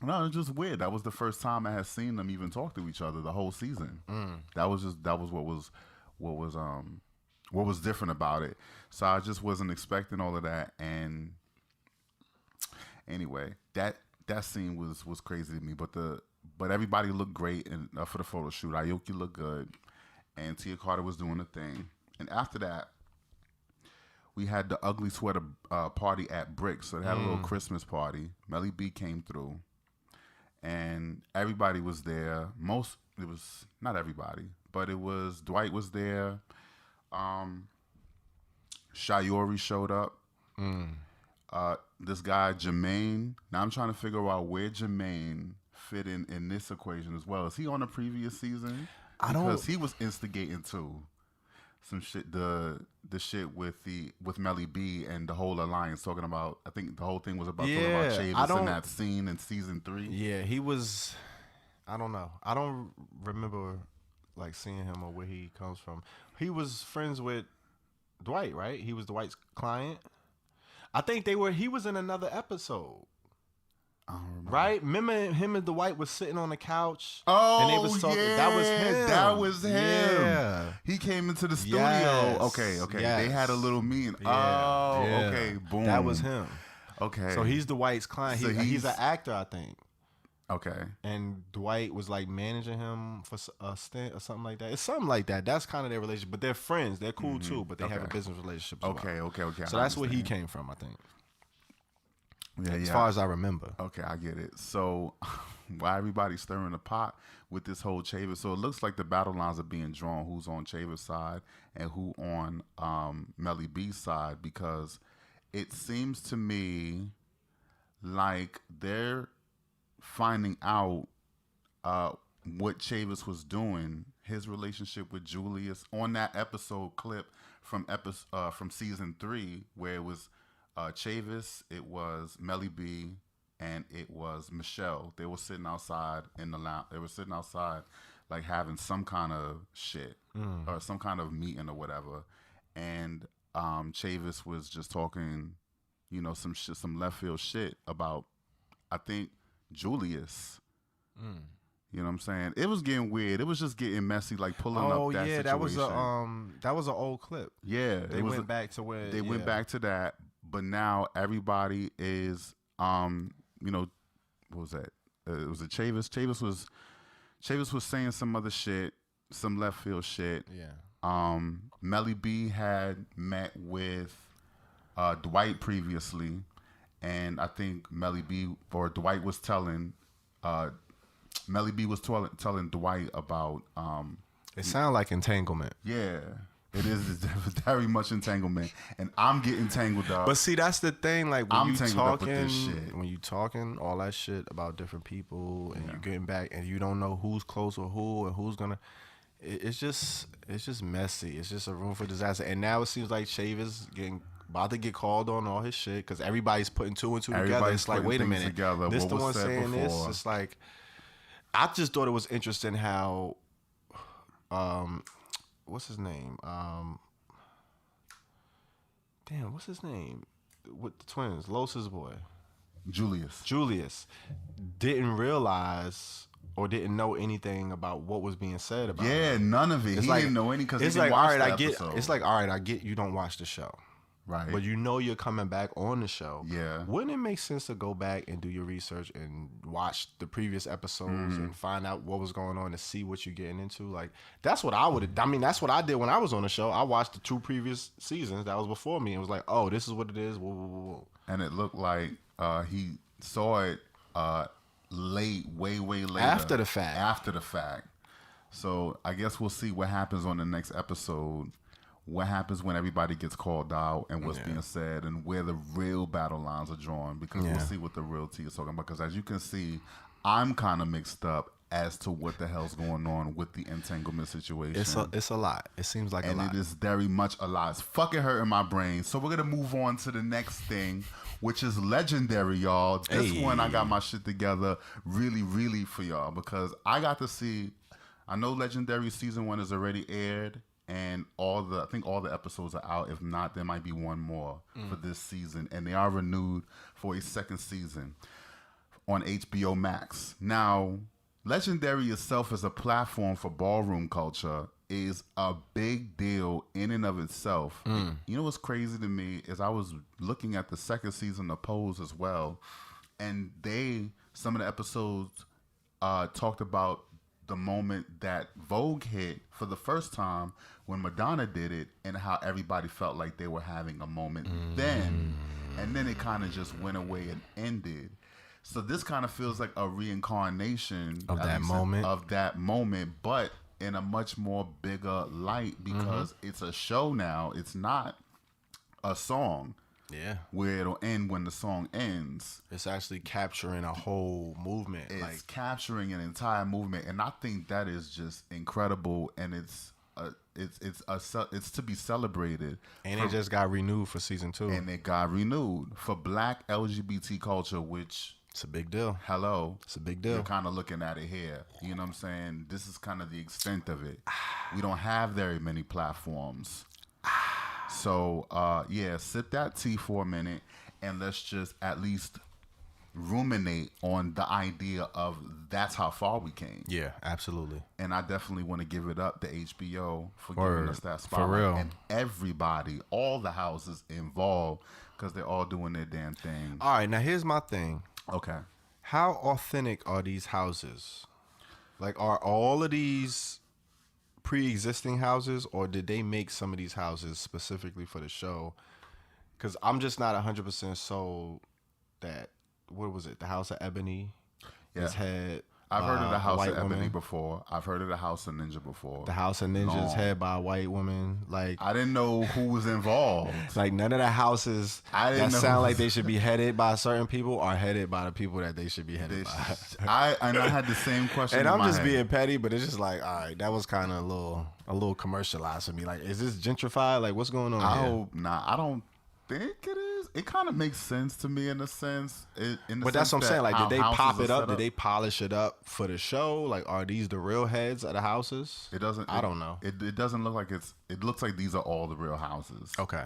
No, it's just weird. That was the first time I had seen them even talk to each other the whole season. That was what was different about it. So I just wasn't expecting all of that. And anyway, that scene was crazy to me. But everybody looked great and for the photo shoot. Aoki looked good, and Tia Carter was doing the thing. And after that, we had the ugly sweater party at Bricks. So they had a little Christmas party. Melly B came through, and everybody was there. It was not everybody, but it was Dwight was there. Shayori showed up. This guy Jermaine. Now I'm trying to figure out where Jermaine fit in this equation as well? Is he on the previous season? I don't- Because he was instigating too. Some shit, the shit with Melly B and the whole alliance, talking about. I think the whole thing was about talking about Yeah, Chavis in that scene in season 3. Yeah, he was. I don't know. I don't remember like seeing him or where he comes from. He was friends with Dwight, right? He was Dwight's client. I think they were. He was in another episode. I don't remember. Right? Remember him and Dwight was sitting on the couch. Oh, and they was talking. yeah, That was him. That was him. Yeah. He came into the studio. Yes, Okay. yes. They had a little meeting. Yeah, Oh, yeah. okay. Boom. That was him. Okay. So he's Dwight's client. So He's an actor, I think. okay. And Dwight was like managing him for a stint or something like that. It's something like that. That's kind of their relationship. But they're friends. They're cool too. But they have a Okay. business relationship. As well. Okay. So that's where he came from, I think. Yeah, As far as I remember. Okay, I get it. So, why everybody's stirring the pot with this whole Chavis? So it looks like the battle lines are being drawn. Who's on Chavis' side and who on Melly B's side? Because it seems to me like they're finding out what Chavis was doing, his relationship with Julius on that episode clip from season 3, where it was Chavis, it was Melly B, and it was Michelle. They were sitting outside in the lounge. They were sitting outside, like having some kind of shit or some kind of meeting or whatever. And Chavis was just talking, some left field shit about, I think, Julius. You know what I'm saying? It was getting weird. It was just getting messy, like pulling up that situation. that was an old clip. Yeah, They went back to where they went back to that, but now everybody is, what was that? It was a Chavis. Chavis was saying some other shit, some left field shit. Yeah. Melly B had met with Dwight previously, and I think Dwight was telling. Melly B was telling Dwight about. It sounded like entanglement. Yeah, it is very much entanglement, and I'm getting tangled up. But see, that's the thing. Like when I'm you tangled up with this shit. when you talking all that shit about different people, and you're getting back, and you don't know who's close with who and who's gonna. It's just messy. It's just a room for disaster. And now it seems like Chavis about to get called on all his shit because everybody's putting 2 and 2 together. It's like, wait a minute, together. this What the was one said saying this. before? It's like, I just thought it was interesting how, what's his name? What's his name? With the twins, Los's boy, Julius didn't realize or didn't know anything about what was being said about him. None of it. It's He like, didn't know any because he it's didn't like, watch all right, the I get. episode. It's like, all right, I get. You don't watch the show, right, but you're coming back on the show. Yeah. Wouldn't it make sense to go back and do your research and watch the previous episodes and find out what was going on to see what you're getting into? Like, that's what I would have. I mean, that's what I did when I was on the show. I watched the 2 previous seasons that was before me and was like, oh, this is what it is. Whoa, whoa, whoa, whoa. and it looked like he saw it way later. After the fact. After the fact. So I guess we'll see what happens on the next episode. What happens when everybody gets called out and what's being said and where the real battle lines are drawn, because we'll see what the real tea is talking about. Because as you can see, I'm kind of mixed up as to what the hell's going on with the entanglement situation. It's a lot. It seems like a lot. And it is very much a lot. It's fucking hurting my brain. So we're going to move on to the next thing, which is legendary, y'all. This one, I got my shit together really for y'all because I got to see, I know Legendary season 1 is already aired and I think all the episodes are out. If not, there might be one more for this season. And they are renewed for a second season on HBO Max. Now, Legendary itself as a platform for ballroom culture is a big deal in and of itself. You know what's crazy to me is I was looking at the second season of Pose as well, and some of the episodes talked about the moment that Vogue hit for the first time when Madonna did it and how everybody felt like they were having a moment then, and then it kind of just went away and ended. So this kind of feels like a reincarnation of that moment, but in a much more bigger light because it's a show now. It's not a song. Yeah. where it'll end when the song ends. It's actually capturing a whole movement. It's capturing an entire movement, and I think that is just incredible, and it's to be celebrated. And it just got renewed for season 2. And it got renewed for Black LGBT culture, which it's a big deal. hello, It's a big deal. You're kind of looking at it here. You know what I'm saying? This is kind of the extent of it. We don't have very many platforms. So, sip that tea for a minute, and let's just at least ruminate on the idea of that's how far we came. Yeah, absolutely. And I definitely want to give it up to HBO for Word. giving us that spotlight. For real. And everybody, all the houses involved, because they're all doing their damn thing. All right, now here's my thing. Okay. How authentic are these houses? Like, are all of these pre-existing houses, or did they make some of these houses specifically for the show? Because I'm just not 100% sold that, what was it, the House of Ebony has had I've heard of the House white of Ebony woman. before. I've heard of the House of Ninja before. The House of Ninjas Long. head by a white woman. Like, I didn't know who was involved. like none of the houses I didn't that know sound who like was- they should be headed by certain people are headed by the people that they should be headed by. I had the same question. And in I'm my just head. being petty, but it's just like, all right, that was kind of a little commercialized for me. Like, is this gentrified? Like, what's going on I here? hope not. I don't think it is. It kind of makes sense to me in a sense. But that's what I'm saying. Like, how did they houses pop are it up? set Did they polish it up for the show? Like, are these the real heads of the houses? It doesn't. I don't know. It doesn't look like it's. It looks like these are all the real houses. Okay.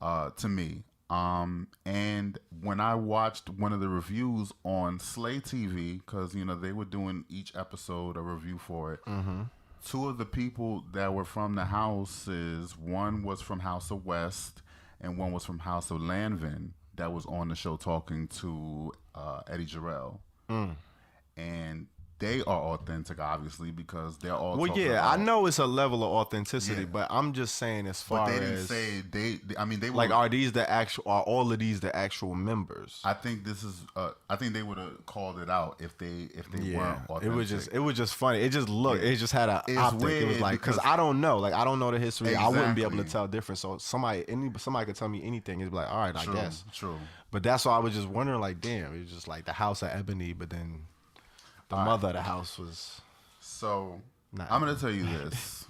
To me. And when I watched one of the reviews on Slay TV, because they were doing each episode a review for it. Mm-hmm. Two of the people that were from the houses, one was from House of West, and one was from House of Lanvin. That was on the show talking to Eddie Jarrell. And they are authentic, obviously, because they're all. Well, talking yeah, I about- know it's a level of authenticity, Yeah. but I'm just saying as far But they didn't as say they. I mean, they were like, are these the actual? Are all of these the actual members? I think this is. I think they would have called it out if they Yeah, weren't authentic. it was just funny. It just looked. It just had a It's optic. It was weird like because because- I don't know. Like I don't know the history. I wouldn't be able to Exactly. tell difference. So somebody could tell me anything. It'd be like, all right, True, I guess. True. But that's why I was just wondering. Like, damn, it was just like the House of Ebony, but then the mother of the house was. So Nah. I'm gonna tell you this.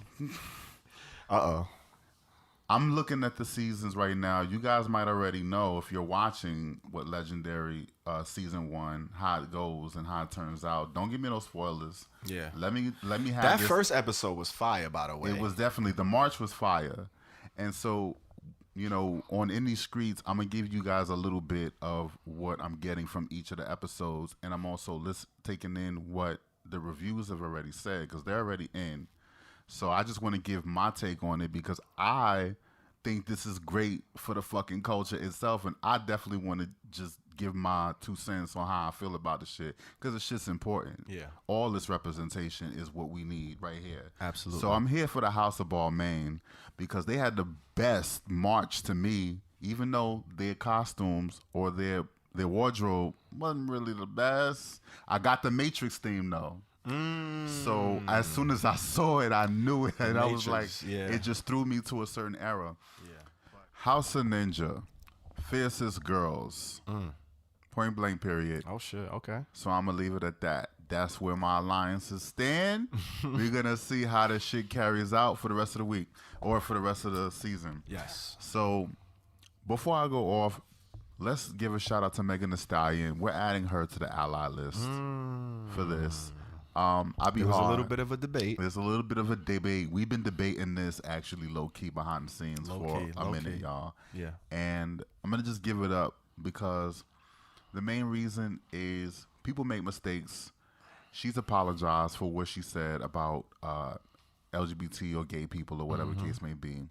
I'm looking at the seasons right now. You guys might already know if you're watching what Legendary season 1, how it goes and how it turns out. Don't give me no spoilers. Yeah. Let me have That this. first episode was fire, by the way. It was definitely, the march was fire. And so, on Indie Skreetz, I'm going to give you guys a little bit of what I'm getting from each of the episodes. And I'm also taking in what the reviews have already said, because they're already in. So I just want to give my take on it, because I think this is great for the fucking culture itself. And I definitely want to just give my 2 cents on how I feel about the shit, because the shit's important. Yeah. All this representation is what we need right here. Absolutely. So I'm here for the House of Balmain, because they had the best march to me, even though their costumes or their wardrobe wasn't really the best. I got the Matrix theme though. So as soon as I saw it, I knew it, and I was like, Matrix, yeah. it just threw me to a certain era. Yeah. House of Ninja, Fiercest Girls, point blank period. Oh shit. Okay. So I'm gonna leave it at that. That's where my alliances stand. We're gonna see how this shit carries out for the rest of the week or for the rest of the season. Yes. So before I go off, let's give a shout out to Megan Thee Stallion. We're adding her to the ally list for this. I'll be It was hard. a little bit of a debate. There's a little bit of a debate. We've been debating this actually low key behind the scenes for a minute, y'all. Yeah. And I'm gonna just give it up because the main reason is people make mistakes. She's apologized for what she said about LGBT or gay people or whatever case may be.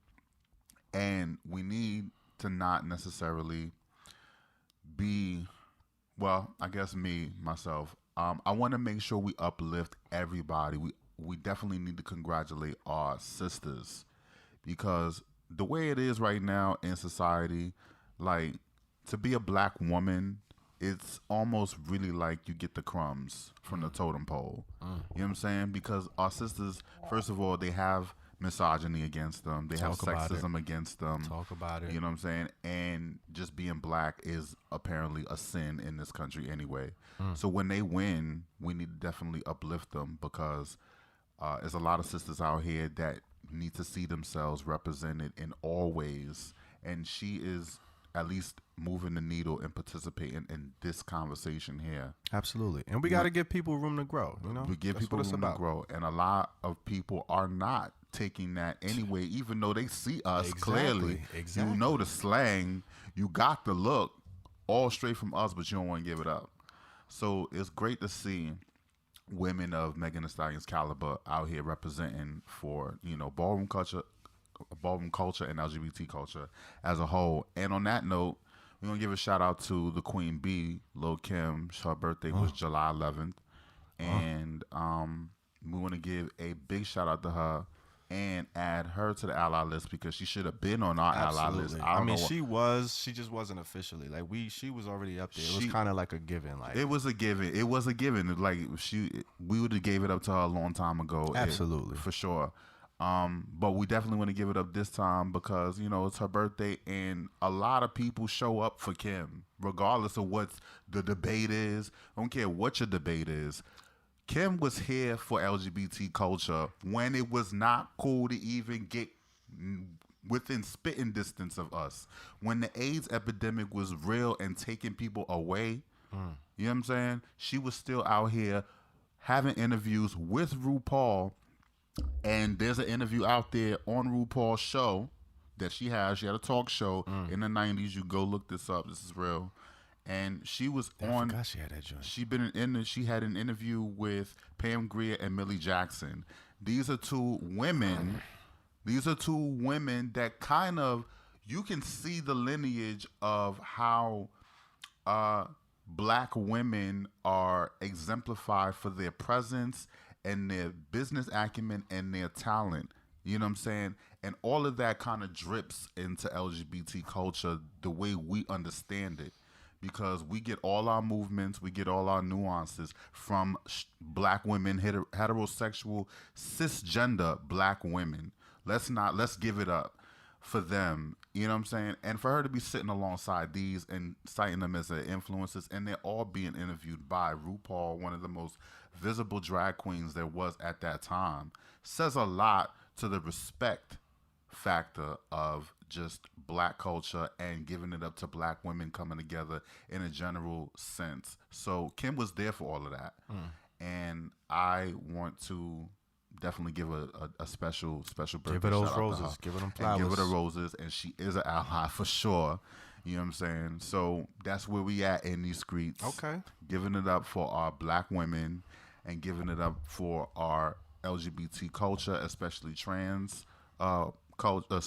And we need to not necessarily be, well, I guess myself, I want to make sure we uplift everybody. We definitely need to congratulate our sisters, because the way it is right now in society, like, to be a black woman, it's almost really like you get the crumbs from the totem pole. You know what I'm saying? Because our sisters, first of all, they have misogyny against them. They have Talk about sexism against them. Talk about it. You know what I'm saying? And just being black is apparently a sin in this country anyway. So when they win, we need to definitely uplift them, because there's a lot of sisters out here that need to see themselves represented in all ways. And she is at least moving the needle and participating in this conversation here. Absolutely. And we got to give people room to grow, you know? We give That's people what it's room about. to grow. And a lot of people are not taking that anyway, even though they see us clearly. Exactly. You know the slang, you got the look, all straight from us, but you don't want to give it up. So it's great to see women of Megan Thee Stallion's caliber out here representing for, you know, ballroom culture and LGBT culture as a whole. And on that note, we're going to give a shout out to the Queen Bee, Lil Kim. Her birthday was July 11th. And we want to give a big shout out to her and add her to the ally list, because she should have been on our ally list. I mean, she just wasn't officially. Like, she was already up there. It was kind of like a given. Like, it was a given. It was a given. Like, we would have gave it up to her a long time ago. Absolutely. For sure. But we definitely want to give it up this time because, you know, it's her birthday and a lot of people show up for Kim, regardless of what the debate is. I don't care what your debate is. Kim was here for LGBT culture when it was not cool to even get within spitting distance of us. When the AIDS epidemic was real and taking people away, you know what I'm saying? She was still out here having interviews with RuPaul. And there's an interview out there on RuPaul's show that she has. She had a talk show in the 90s. You go look this up. This is real. And she was I forgot she had that joint. She had an interview with Pam Grier and Millie Jackson. These are two women. These are two women that kind of, you can see the lineage of how black women are exemplified for their presence and their business acumen and their talent. You know what I'm saying? And all of that kind of drips into LGBT culture the way we understand it. Because we get all our movements, we get all our nuances from black women, heterosexual, cisgender black women. Let's give it up for them. You know what I'm saying? And for her to be sitting alongside these and citing them as their influences, and they're all being interviewed by RuPaul, one of the most visible drag queens there was at that time, says a lot to the respect factor of just black culture and giving it up to black women coming together in a general sense. So Kim was there for all of that. And I want to definitely give a special birthday Give her those shout out to roses. her. Give her them flowers. And give her the roses. And she is an ally for sure. You know what I'm saying? So that's where we at in these Skreetz. Okay. Giving it up for our black women and giving it up for our LGBT culture, especially trans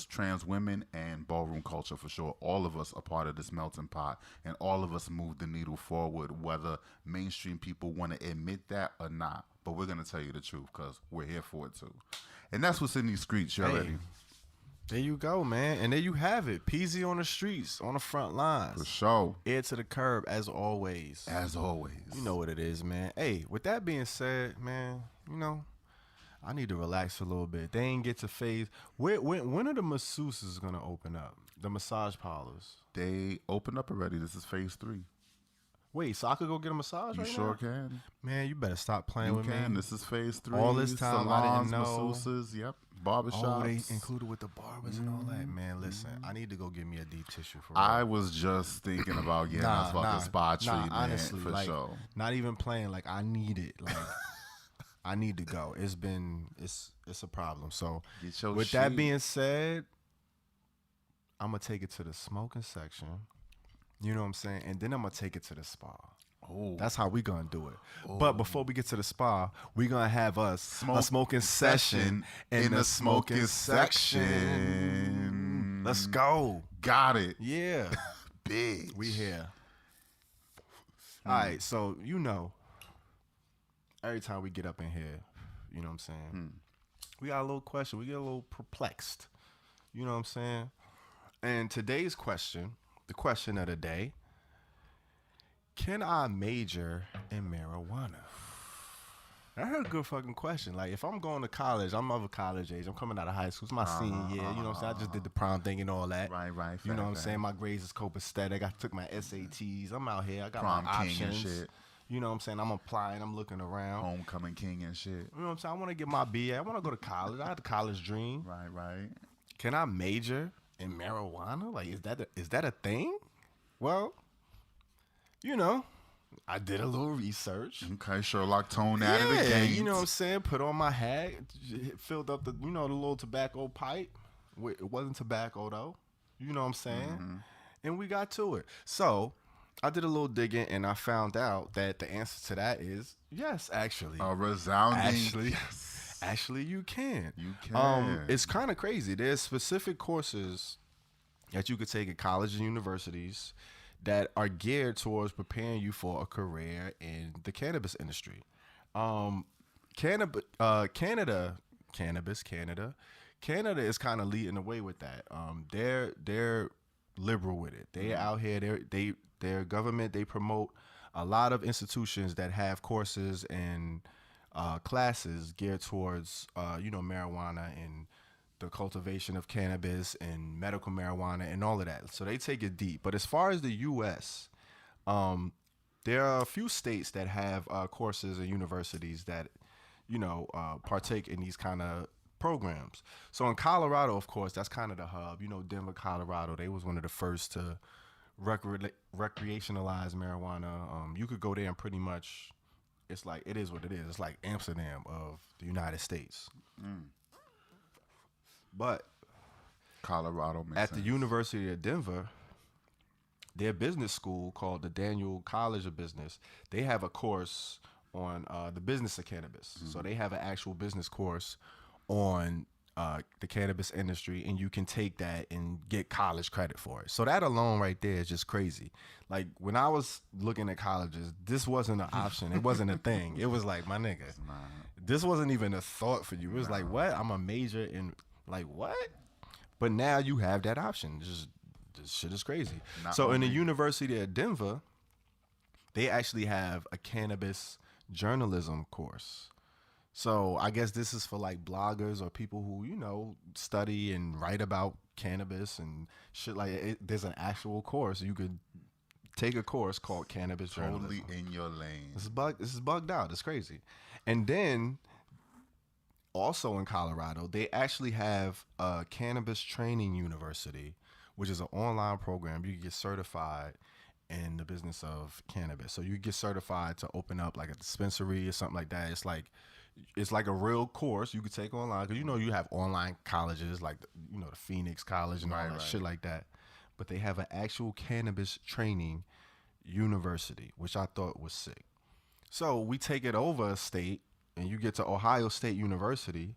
trans women and ballroom culture for sure. All of us are part of this melting pot, and all of us move the needle forward, whether mainstream people want to admit that or not. But we're going to tell you the truth because we're here for it too. And that's what's in these Skreetz, you already. There you go, man. And there you have it. Peasy on the streets, on the front lines. For sure. Ear to the curb, as always. As always. You know what it is, man. Hey, with that being said, man, you know, I need to relax a little bit. They ain't get to phase. When are the masseuses going to open up? The massage parlors? They opened up already. This is phase 3. Wait, so I could go get a massage right now? You sure can. Man, you better stop playing with me. This is phase 3. All this time I didn't know. Masseuses, yep. Barbershops. Oh, they included with the barbers and all that. Man, listen, I need to go get me a deep tissue for real. I was just thinking about getting us fucking spa treatment honestly, for like, sure. Not even playing. Like, I need it. Like, I need to go. It's a problem. So with that being said, I'm gonna take it to the smoking section. You know what I'm saying? And then I'm gonna take it to the spa. Oh, That's how we gonna do it. But before we get to the spa, we gonna have us a smoking session in the smoking section. Let's go. Got it. Yeah. Big. We here. All right, so you know, every time we get up in here, you know what I'm saying? We got a little question. We get a little perplexed. You know what I'm saying? And today's question, the question of the day, can I major in marijuana? That's a good fucking question. Like, if I'm going to college, I'm of a college age. I'm coming out of high school. It's my senior year. You know what I'm saying? I just did the prom thing and all that. Right. You know what I'm fact. saying? My grades is copacetic. I took my SATs. I'm out here. I got Prom my king options. and shit. You know what I'm saying? I'm applying. I'm looking around. Homecoming king and shit. You know what I'm saying? I want to get my BA. I want to go to college. I had the college dream. Right. Can I major in marijuana? Like, is that a thing? Well, you know, I did a little research. Okay, Sherlock Tone out of the Yeah, game. you know what I'm saying? Put on my hat, filled up the, the little tobacco pipe. It wasn't tobacco though. You know what I'm saying? And we got to it. So I did a little digging and I found out that the answer to that is yes, actually. A resounding Actually, yes. actually, you can. You can. It's kind of crazy. There's specific courses that you could take at colleges and universities that are geared towards preparing you for a career in the cannabis industry. Canada is kind of leading the way with that. They're liberal with it. They out here. Their government. They promote a lot of institutions that have courses and classes geared towards marijuana and the cultivation of cannabis and medical marijuana and all of that. So they take it deep. But as far as the U.S., there are a few states that have courses and universities that partake in these kind of programs. So in Colorado, of course, that's kind of the hub. Denver, Colorado, they was one of the first to recreationalize marijuana. You could go there and pretty much, it's like, it is what it is. It's like Amsterdam of the United States. But Colorado makes at sense. the University of Denver, their business school called the Daniel College of Business, they have a course on the business of cannabis. So they have an actual business course on the cannabis industry, and you can take that and get college credit for it. So that alone right there is just crazy. Like, when I was looking at colleges, this wasn't an option. It wasn't a thing. It was like, my nigga, this wasn't even a thought for you. It was like, what? I'm a major in, like, what? But now you have that option. Just this shit is crazy. So in the University of Denver, they actually have a cannabis journalism course. So I guess this is for like bloggers or people who, study and write about cannabis and shit like it. There's an actual course. You could take a course called cannabis journalism. Totally in your lane. This is bugged out. It's crazy. And then also in Colorado, they actually have a cannabis training university, which is an online program. You can get certified in the business of cannabis. So you get certified to open up like a dispensary or something like that. It's like a real course you could take online, because you have online colleges like the Phoenix College and all that shit like that. But they have an actual cannabis training university, which I thought was sick. So we take it over a state, and you get to Ohio State University,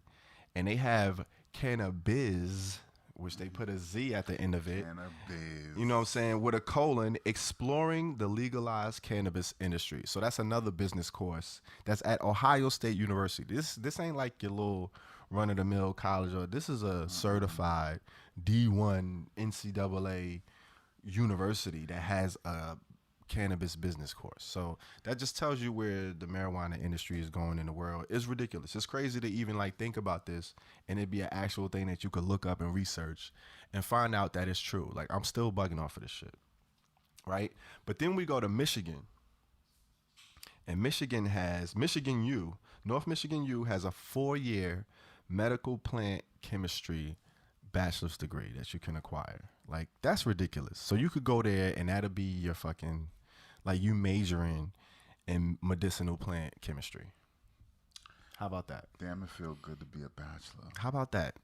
and they have cannabis, which they put a Z at the end of it. Cannabis. You know what I'm saying? With a colon, exploring the legalized cannabis industry. So that's another business course that's at Ohio State University. This ain't like your little run-of-the-mill college. Or this is a certified D1 NCAA university that has a cannabis business course. So that just tells you where the marijuana industry is going in the world. It's ridiculous. It's crazy to even like think about this and it'd be an actual thing that you could look up and research and find out that it's true. Like, I'm still bugging off of this shit, right? But then we go to Michigan, and North Michigan U has a 4-year medical plant chemistry bachelor's degree that you can acquire. Like, that's ridiculous. So you could go there and that'll be your fucking, like, you majoring in medicinal plant chemistry. How about that? Damn, it feel good to be a bachelor. How about that?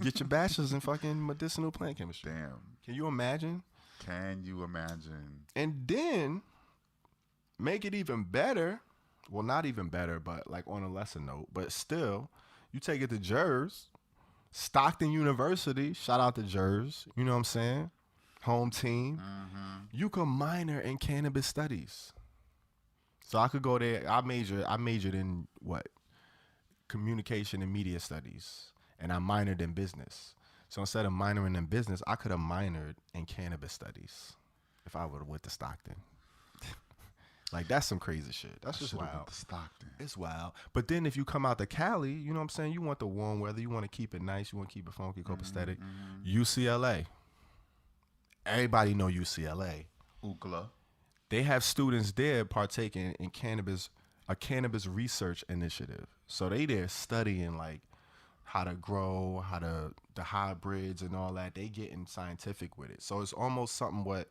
Get your bachelor's in fucking medicinal plant chemistry. Damn. Can you imagine? Can you imagine? And then make it even better. Well, not even better, but like on a lesser note, but still, you take it to Jers, Stockton University. Shout out to Jers. You know what I'm saying? Home team. You can minor in cannabis studies. So I could go there. I majored in what? Communication and media studies. And I minored in business. So instead of minoring in business, I could have minored in cannabis studies if I would have went to Stockton. Like, that's some crazy shit. That's just Should've went wild. to Stockton. It's wild. But then if you come out to Cali, you know what I'm saying? You want the warm weather. You want to keep it nice. You want to keep it funky, copacetic. UCLA. Everybody know UCLA. Ookla. They have students there partaking in a cannabis research initiative. So they there studying like how to grow, the hybrids and all that. They getting scientific with it. So it's almost something what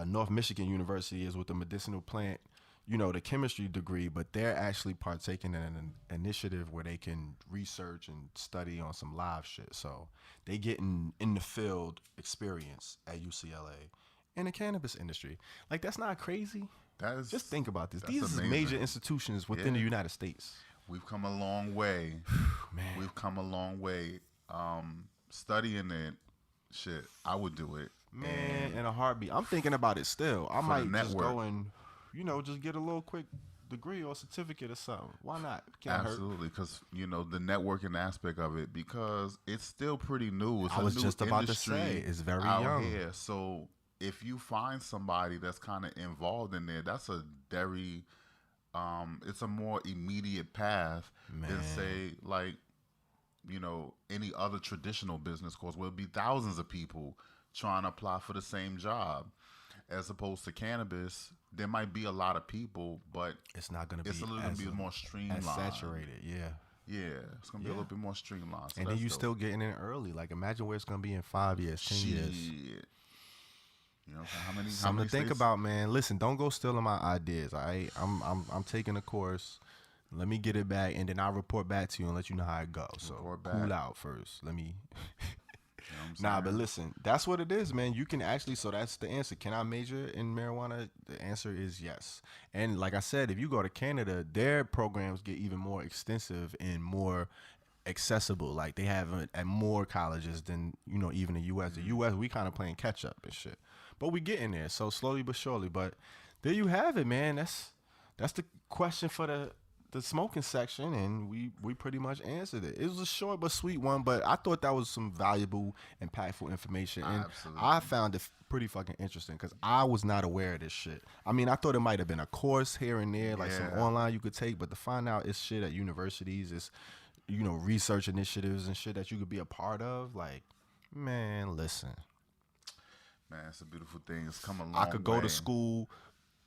North Michigan University is with the medicinal plant, you know, the chemistry degree, but they're actually partaking in an initiative where they can research and study on some live shit. So they getting in the field experience at UCLA in the cannabis industry. Like, that's not crazy. That is, Just think about this. that's These are amazing. major institutions within the United States. We've come a long way. Man. We've come a long way. Studying it, shit, I would do it. Man, in a heartbeat. I'm thinking about it still. I For might the just network. go and, you know, just get a little quick degree or certificate or something. Why not? Can't hurt. Absolutely, because you know the networking aspect of it, because it's still pretty new. It's I a was new just about to industry say, it's very out young. here. So if you find somebody that's kind of involved in there, that's a very, it's a more immediate path than say like, you know, any other traditional business course where it'd be thousands of people trying to apply for the same job. As opposed to cannabis, there might be a lot of people, but It's not going to be it's a little as, bit more streamlined. as saturated. Yeah. Yeah, it's gonna be a little bit more streamlined. So And then that's you dope. still getting in early. Like, imagine where it's going to be in 5 years, 10 years. Shit. You know, how many? how Something many to think states- about, man. Listen, don't go stealing my ideas. All right, I'm taking a course. Let me get it back, and then I'll report back to you and let you know how it goes. So Report cool back. out first. Let me. You know what I'm Nah, saying? but listen, that's what it is, man. You can actually, so that's the answer. Can I major in marijuana? The answer is yes. And like I said, if you go to Canada, their programs get even more extensive and more accessible. Like, they have it at more colleges than, you know, even the U.S. The U.S., we kind of playing catch up and shit. But we getting there, so slowly but surely. But there you have it, man. That's the question for the smoking section, and we pretty much answered it. It was a short but sweet one, but I thought that was some valuable, impactful information, and Absolutely. I found it pretty fucking interesting because I was not aware of this shit. I mean, I thought it might have been a course here and there, like some Yeah. online you could take, but to find out it's shit at universities, it's, you know, research initiatives and shit that you could be a part of. Like, man, listen, Man, it's a beautiful thing. It's come a long I could go way. to school,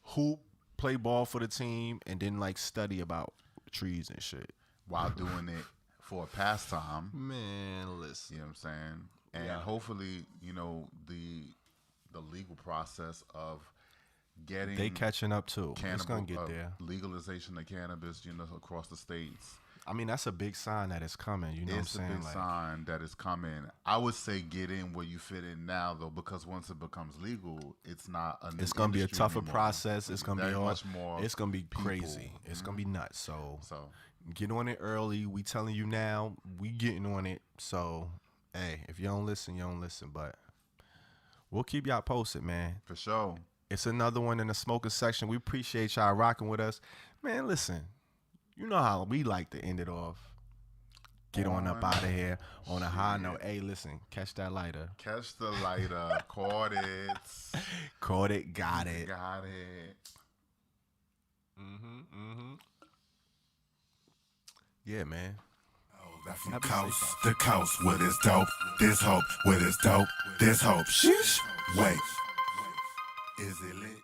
hoop, play ball for the team, and then like study about trees and shit. while doing it for a pastime. Man, listen. You know what I'm saying? And Yeah. hopefully, you know, the legal process of getting They catching up too. It's cannabis, gonna get there. legalization of cannabis, you know, across the states. I mean, that's a big sign that it's coming. You know It's what I'm a saying? big Like, sign that it's coming. I would say get in where you fit in now, though, because once it becomes legal, it's not a new it's gonna be a industry tougher anymore. process. It's gonna be Very all, much more. It's gonna be people. crazy. It's gonna be nuts. So So get on it early. We telling you now. We getting on it. So hey, if you don't listen, you don't listen. But we'll keep y'all posted, man. for sure. It's another one in the smoking section. We appreciate y'all rocking with us, man. Listen, you know how we like to end it off. Get on up out of here on a high note. Hey, listen, catch that lighter. Catch the lighter. Caught it. Caught it, got it. Got it. Yeah, man. That from Happy coast safe. to coast with this dope, this hope, with this dope, this hope. Sheesh. Wait, is it lit?